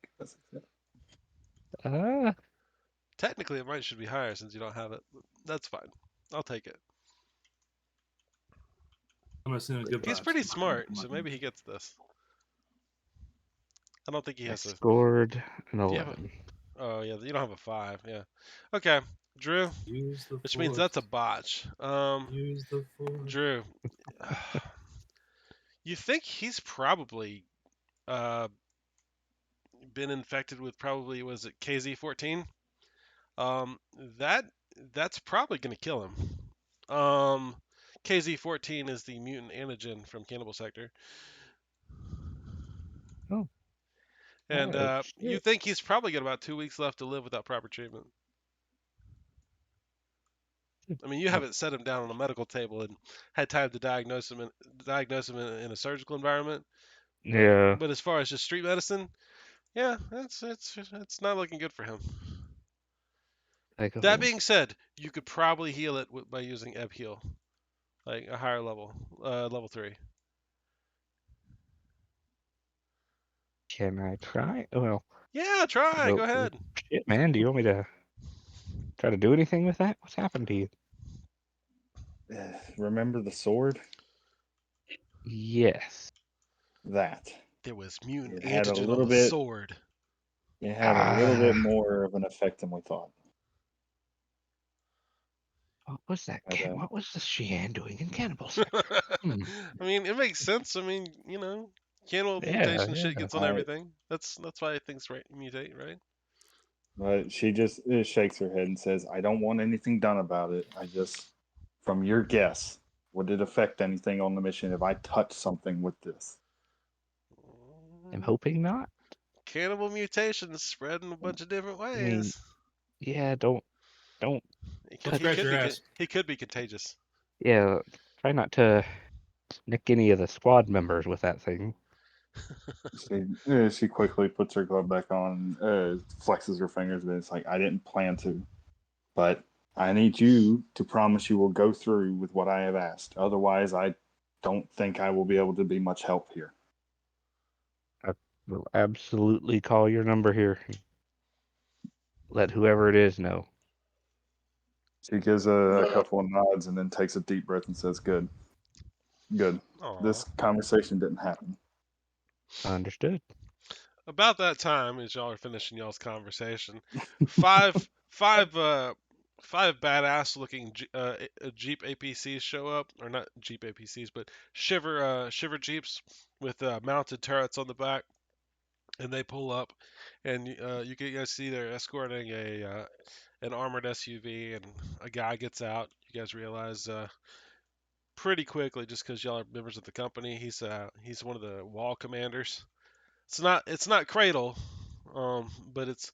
Technically, it should be higher since you don't have it. But that's fine. I'll take it. I'm assuming good He's vibes. pretty smart, so maybe he gets this. I don't think he I has to. scored an Do you have 11. Oh yeah, you don't have a 5. Yeah. Okay, Drew. Use the Which means force. that's a botch. Use the force. Drew. You think he's probably been infected with probably, was it KZ-14? That's probably gonna kill him. KZ-14 is the mutant antigen from Cannibal Sector. Oh. And Oh, you shit. think he's probably got about 2 weeks left to live without proper treatment. I mean, you haven't set him down on a medical table and had time to diagnose him in a surgical environment. Yeah. But as far as just street medicine, yeah, it's not looking good for him. That being said, you could probably heal it by using Ebb Heal, like a higher level, level 3. Can I try? Well, Yeah, try. Go ahead. Shit, man. Do you want me to try to do anything with that? What's happened to you? Remember the sword? Yes. That. There was mutant It had a antigen little on the bit. sword. It had a little bit more of an effect than we thought. What was that? But, What was the Sheehan doing in Cannibals? I mean, it makes sense. I mean, cannibal mutation shit gets on everything. That's why things mutate, right? But she just shakes her head and says, "I don't want anything done about it. I just, from your guess, would it affect anything on the mission if I touch something with this?" I'm hoping not. Cannibal mutations spread in a bunch of different ways. I mean, yeah, don't. He could be contagious. Yeah, try not to nick any of the squad members with that thing. She quickly puts her glove back on, flexes her fingers, but it's like, I didn't plan to. But I need you to promise you will go through with what I have asked. Otherwise, I don't think I will be able to be much help here. I will absolutely call your number here. Let whoever it is know. She gives a couple of nods and then takes a deep breath and says, "Good. Good. Aww. This conversation didn't happen." Understood. About that time, as y'all are finishing y'all's conversation, five badass-looking Jeep APCs show up, or not Jeep APCs, but Shiver Jeeps with mounted turrets on the back, and they pull up, and you guys see they're escorting an armored SUV, and a guy gets out. You guys realize pretty quickly, just because y'all are members of the company, he's one of the wall commanders. It's not Cradle, but it's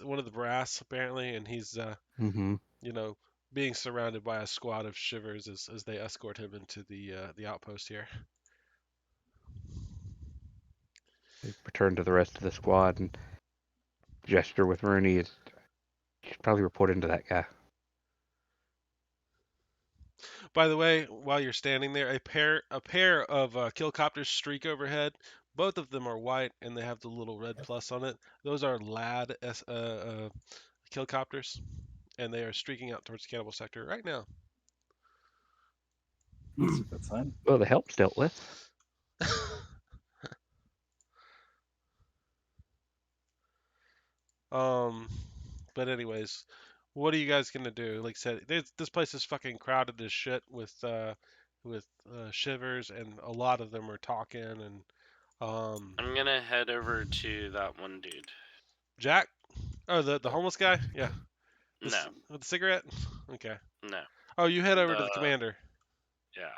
one of the brass apparently, and he's being surrounded by a squad of shivers as they escort him into the outpost here. We return to the rest of the squad and gesture with Rooney. You should probably report into that guy. By the way, while you're standing there, a pair of killcopters streak overhead. Both of them are white, and they have the little red plus on it. Those are LAD killcopters, and they are streaking out towards the Cannibal Sector right now. That's a good sign. Well, the help's dealt with. But anyways, what are you guys gonna do? Like I said, this place is fucking crowded as shit with shivers, and a lot of them are talking, and I'm gonna head over to that one dude. Jack? Oh, the homeless guy? Yeah. No, With the cigarette? Okay. no. Oh, you head over to the commander. Yeah.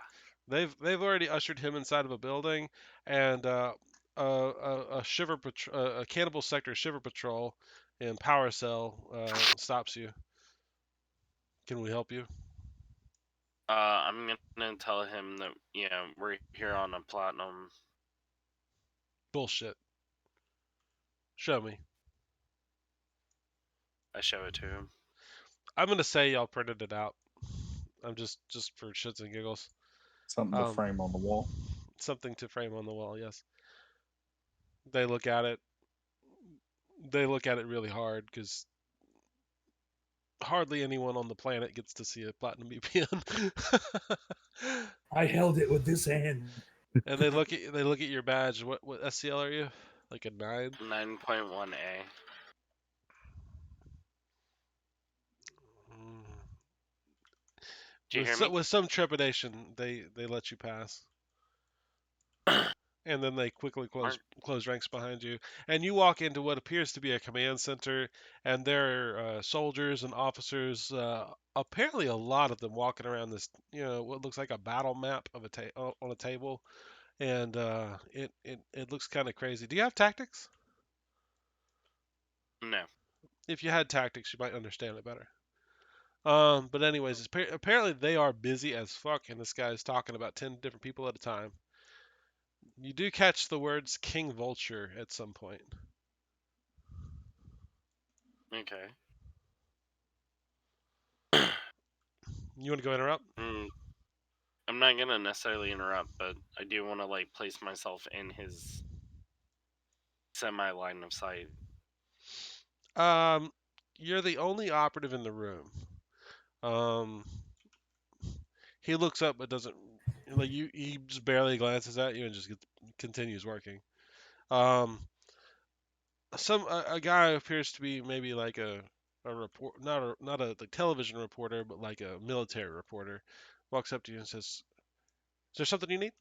They've already ushered him inside of a building, and a cannibal sector shiver patrol in Power Cell stops you. Can we help you? I'm gonna tell him that we're here on a platinum. Bullshit. Show me. I show it to him. I'm gonna say y'all printed it out. I'm just for shits and giggles. Something to frame on the wall. Something to frame on the wall. Yes. They look at it. They look at it really hard because hardly anyone on the planet gets to see a Platinum BPN. I held it with this hand. And they look at your badge. What SCL are you? Like a 9? 9.1A. Do you hear me? With some trepidation, they let you pass. And then they quickly close ranks behind you, and you walk into what appears to be a command center, and there are soldiers and officers, apparently a lot of them walking around this, what looks like a battle map of on a table, and it looks kind of crazy. Do you have tactics? No. If you had tactics, you might understand it better. But anyways, apparently they are busy as fuck, and this guy is talking about 10 different people at a time. You do catch the words King Vulture at some point. Okay. You want to go interrupt? I'm not gonna necessarily interrupt, but I do want to place myself in his semi line of sight. You're the only operative in the room. He looks up but doesn't he just barely glances at you and just continues working. A guy who appears to be maybe like a report, not a television reporter, but like a military reporter, walks up to you and says, "Is there something you need?"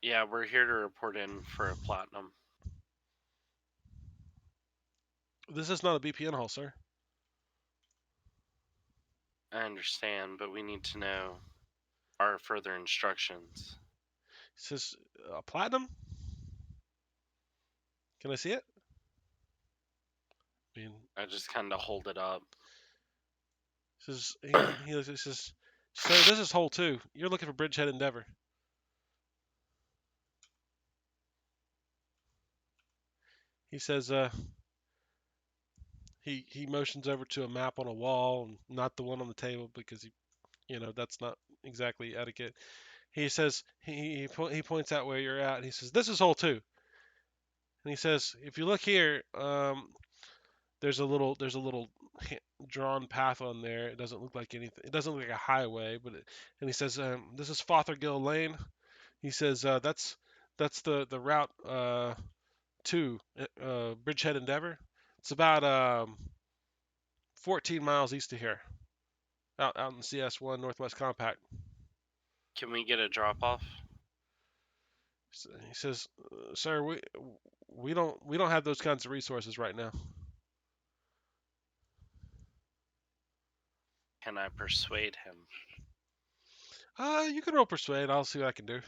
Yeah, we're here to report in for a platinum. This is not a BPN hall, sir. I understand, but we need to know our further instructions. He says, "A platinum? Can I see it?" I mean, I just kind of hold it up. Says he says, "Sir, this is hole 2. You're looking for Bridgehead Endeavor." He says, he motions over to a map on a wall, not the one on the table because that's not exactly etiquette. He says he points out where you're at, and he says, "This is hole 2." And he says, "If you look here, there's a little drawn path on there. It doesn't look like anything. It doesn't look like a highway, and he says, this is Fothergill Lane." He says, that's the route to Bridgehead Endeavor. It's about 14 miles east of here, out in CS1 Northwest Compact. Can we get a drop off? He says, "Sir, we don't have those kinds of resources right now." Can I persuade him? You can roll persuade. I'll see what I can do.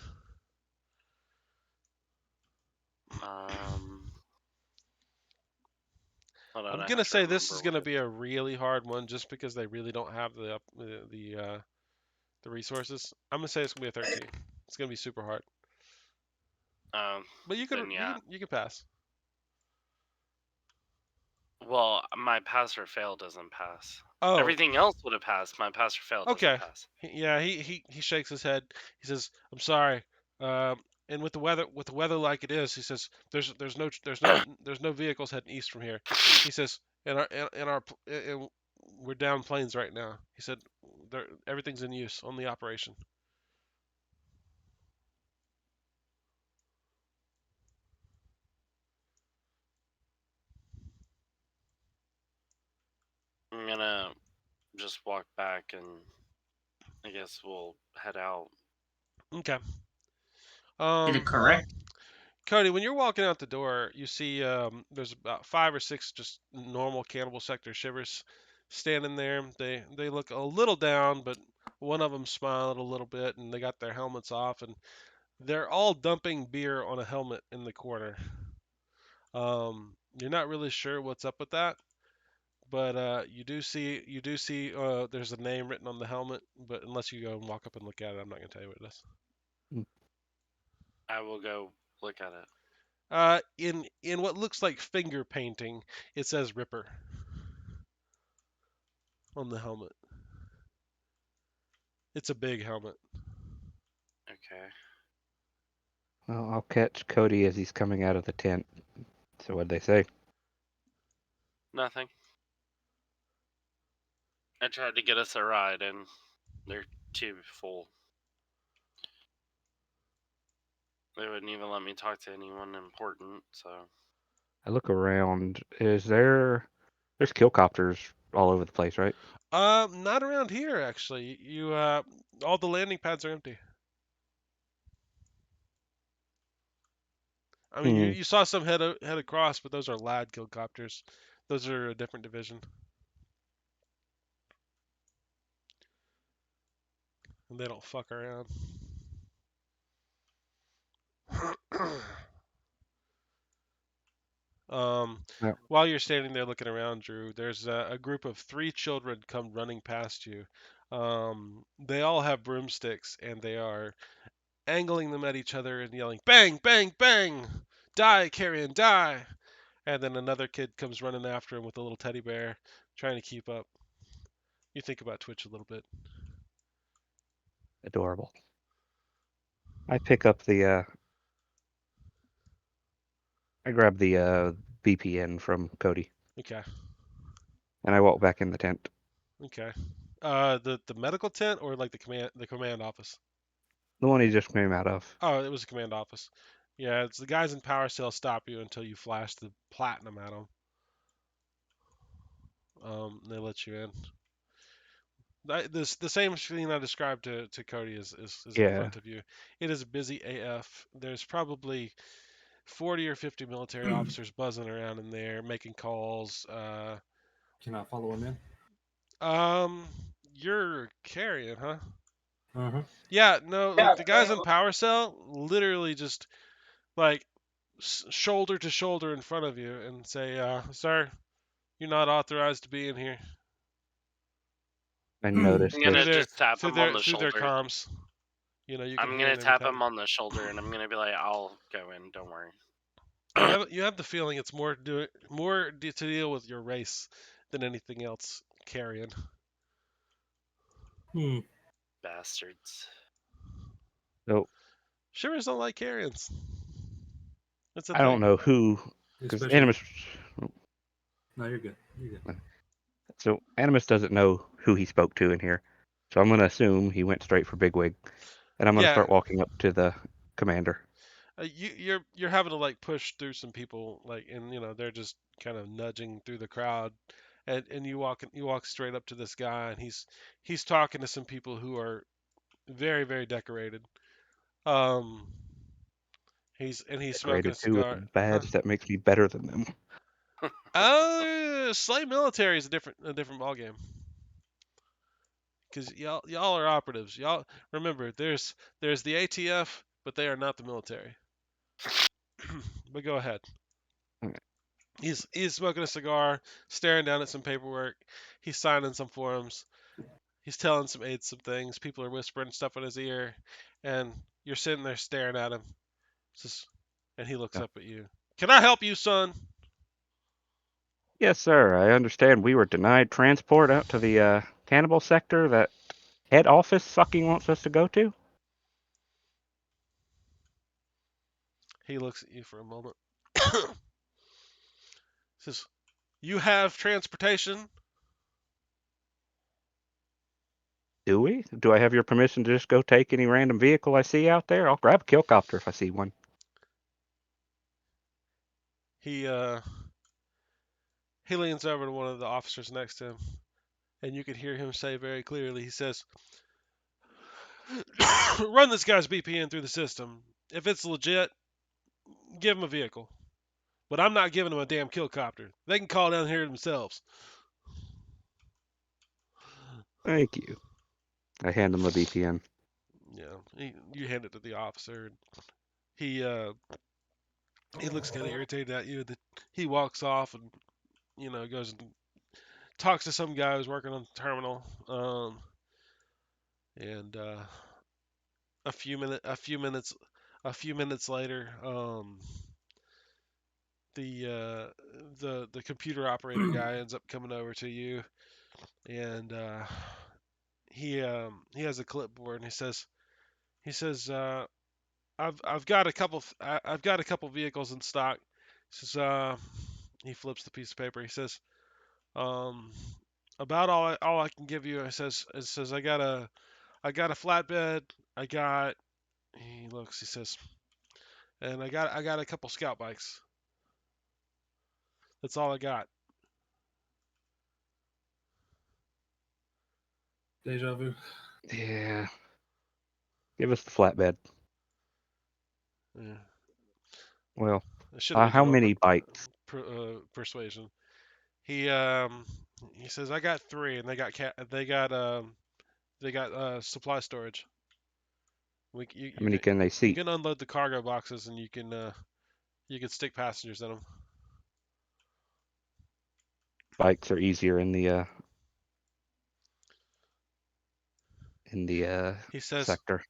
Hold on, I'm gonna say this is gonna be a really hard one, just because they really don't have the resources. I'm gonna say it's gonna be a 13. It's gonna be super hard. But you can pass. Well, my pass or fail doesn't pass. Oh, everything else would have passed. My pass or fail doesn't pass. Yeah, he shakes his head. He says, "I'm sorry." And with the weather like it is, he says, "There's no vehicles heading east from here." He says, "And we're down planes right now." He said, "Everything's in use on the operation." I'm gonna just walk back, and I guess we'll head out. Okay. Did it correct? Cody, when you're walking out the door, you see there's about 5 or 6 just normal cannibal sector shivers standing there. They look a little down, but one of them smiled a little bit, and they got their helmets off, and they're all dumping beer on a helmet in the corner. You're not really sure what's up with that, but you do see there's a name written on the helmet, but unless you go and walk up and look at it, I'm not gonna tell you what it is. I will go look at it. In what looks like finger painting, it says Ripper on the helmet. It's a big helmet. Okay. Well, I'll catch Cody as he's coming out of the tent. So what'd they say? Nothing. I tried to get us a ride, and they're too full. They wouldn't even let me talk to anyone important, so. I look around. There's killcopters all over the place, right? Not around here actually. All the landing pads are empty. I mean, you saw some head across, but those are lad killcopters. Those are a different division. And they don't fuck around. Yeah. While you're standing there looking around, Drew, there's a group of 3 children come running past you. They all have broomsticks, and they are angling them at each other and yelling, "Bang, bang, bang! Die, Carrion, die!" And then another kid comes running after him with a little teddy bear, trying to keep up. You think about Twitch a little bit. Adorable. I pick up I grab the BPN from Cody, Okay. and I walk back in the tent. Okay. The medical tent or like the command office? The one he just came out of. Oh, it was the command office. Yeah, it's the guys in power cell stop you until you flash the platinum at them. They let you in. The same screen I described to Cody is in Yeah. front of you. It is busy AF. There's probably 40 or 50 military officers buzzing around in there, making calls. Can I follow him in? You're carrying, huh? Uh-huh. Yeah, no, like the guys on power cell literally just like shoulder to shoulder in front of you and say, "Sir, you're not authorized to be in here." I noticed I'm gonna this. just tap him on the through their shoulder. comms. You can I'm hear gonna them tap every him on the shoulder, and I'm gonna be like, "I'll go in. Don't worry." You have the feeling it's more to deal with your race than anything else. Carrion. Bastards. So Shivers don't like carrions. That's a I thing. don't know who, because Especially- Animus. No, you're good. You're good. So Animus doesn't know who he spoke to in here, so I'm gonna assume he went straight for Bigwig, and I'm gonna Yeah. start walking up to the commander. You're having to like push through some people, like, and they're just kind of nudging through the crowd, and you walk straight up to this guy, and he's talking to some people who are very, very decorated. He's smoking a Decorated too with a cigar. badge that makes me better than them. Slave military is a different ball game. Because y'all are operatives. Y'all remember, there's the ATF, but they are not the military. But go ahead. Okay. He's smoking a cigar, staring down at some paperwork. He's signing some forms. He's telling some aides some things. People are whispering stuff in his ear, and you're sitting there staring at him. And he looks Yeah. up at you. "Can I help you, son?" Yes, sir. I understand we were denied transport out to the cannibal sector that head office fucking wants us to go to. He looks at you for a moment. Says, "You have transportation?" Do we? Do I have your permission to just go take any random vehicle I see out there? I'll grab a killcopter if I see one. He leans over to one of the officers next to him, and you can hear him say very clearly. He says, "Run this guy's BPN through the system. If it's legit, give them a vehicle. But I'm not giving them a damn killcopter. They can call down here themselves. Thank you. I hand him the BPN. Yeah, you hand it to the officer. And he looks kind of irritated at you. He walks off and goes and talks to some guy who's working on the terminal. And a few minutes later, the computer operator guy ends up coming over to you, and he has a clipboard, and he says I've got a couple vehicles in stock. He says he flips the piece of paper. He says um, about all I can give you. It says I got a flatbed. I got He looks. He says, and I got a couple scout bikes. That's all I got. Deja vu. Yeah. Give us the flatbed. Yeah. Well, I should have how many bikes? persuasion. He says I got 3, and they got supply storage. How many can they You seat? can unload the cargo boxes, and you can stick passengers in them. Bikes are easier in the He says sector.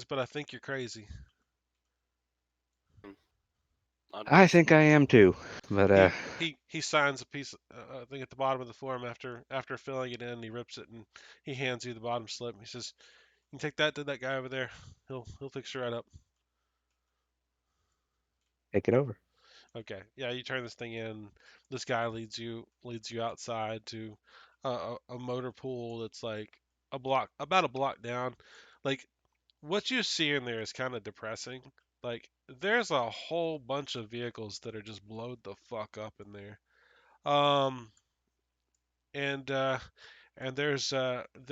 but I think you're crazy. I think I am too, but He signs a piece thing at the bottom of the form after filling it in. He rips it and he hands you the bottom slip. He says, "You can take that to that guy over there. He'll fix you right up." take it over. Okay. Yeah, you turn this thing in. This guy leads you outside to a motor pool that's like about a block down. Like what you see in there is kind of depressing. Like there's a whole bunch of vehicles that are just blowed the fuck up in there. Um, and there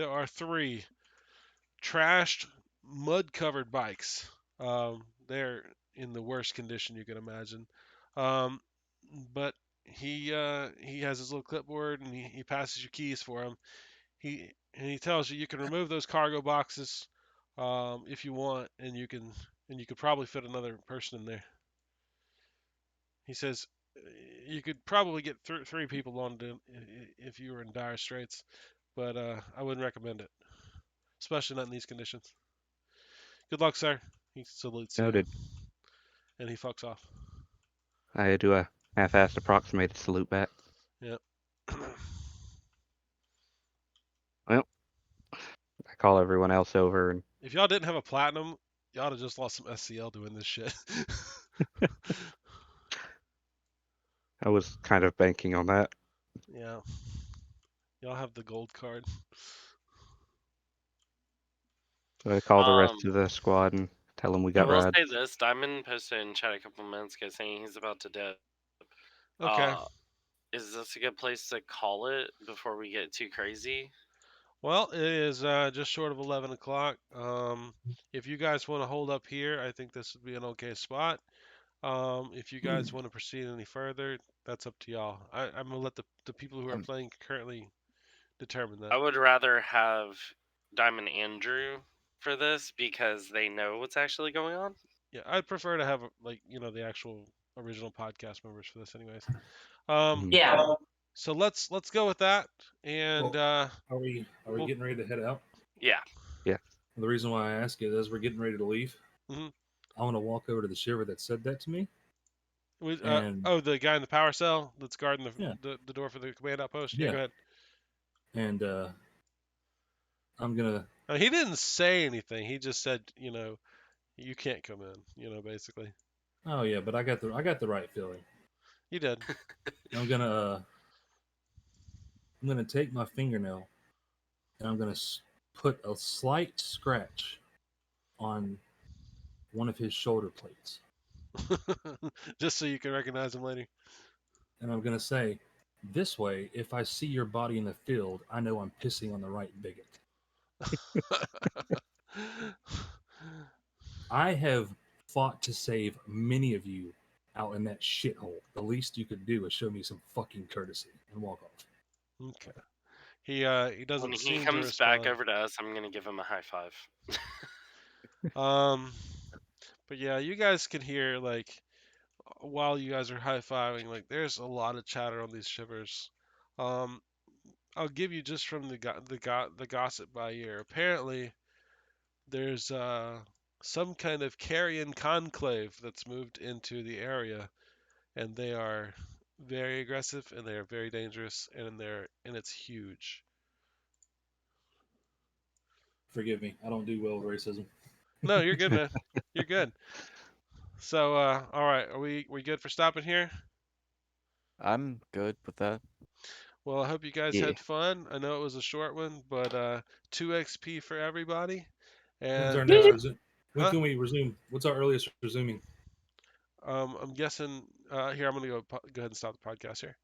are 3 trashed, mud-covered bikes. They're in the worst condition you can imagine. Um, but he has his little clipboard, and he passes you keys for him. He tells you can remove those cargo boxes if you want, and you could probably fit another person in there. He says you could probably get 3 people on it if you were in dire straits, but I wouldn't recommend it, especially not in these conditions. Good luck, sir. He salutes you, Noted. and he fucks off. I do a half-assed approximated salute back. Yep. Well, I call everyone else over, and If y'all didn't have a platinum, y'all would have just lost some SCL doing this shit. I was kind of banking on that. Yeah. Y'all have the gold card. So I call the rest of the squad and tell them we I got will rides. say this: Diamond posted in chat a couple minutes ago saying he's about to dip. Okay. Is this a good place to call it before we get too crazy? Well, it is just short of 11 o'clock. If you guys want to hold up here, I think this would be an okay spot. If you guys want to proceed any further, that's up to y'all. I'm gonna let the people who are playing currently determine that. I would rather have Diamond and Drew for this because they know what's actually going on. Yeah, I'd prefer to have the actual original podcast members for this, anyways. Yeah. So let's go with that, and Are we well- getting ready to head out? Yeah. Yeah. The reason why I ask it is we're getting ready to leave. Mhm. I want to walk over to the shiver that said that to me. and the guy in the power cell that's guarding Yeah. the door for the command outpost. Yeah. Go ahead. And I'm gonna. He didn't say anything. He just said, you can't come in. Basically. Oh yeah, but I got the right feeling. You did. I'm gonna take my fingernail and I'm gonna put a slight scratch on one of his shoulder plates, Just so you can recognize him later. and I'm gonna say, "This way, if I see your body in the field, I know I'm pissing on the right bigot." I have fought to save many of you out in that shithole. The least you could do is show me some fucking courtesy and walk off. Okay. He doesn't When he seem to comes respond. back over to us, I'm gonna give him a high five. But yeah, you guys can hear like while you guys are high fiving, like there's a lot of chatter on these shivers. I'll give you just from the gossip by ear. Apparently, there's some kind of carrion conclave that's moved into the area, and they are very aggressive and they are very dangerous, and it's huge. Forgive me, I don't do well with racism. No, you're good, man. You're good. So, all right, are we good for stopping here? I'm good with that. Well, I hope you guys Yeah. had fun. I know it was a short one, but 2 XP for everybody. When's our And next resume? When huh? can we resume? What's our earliest resuming? I'm guessing here I'm gonna go ahead and stop the podcast here.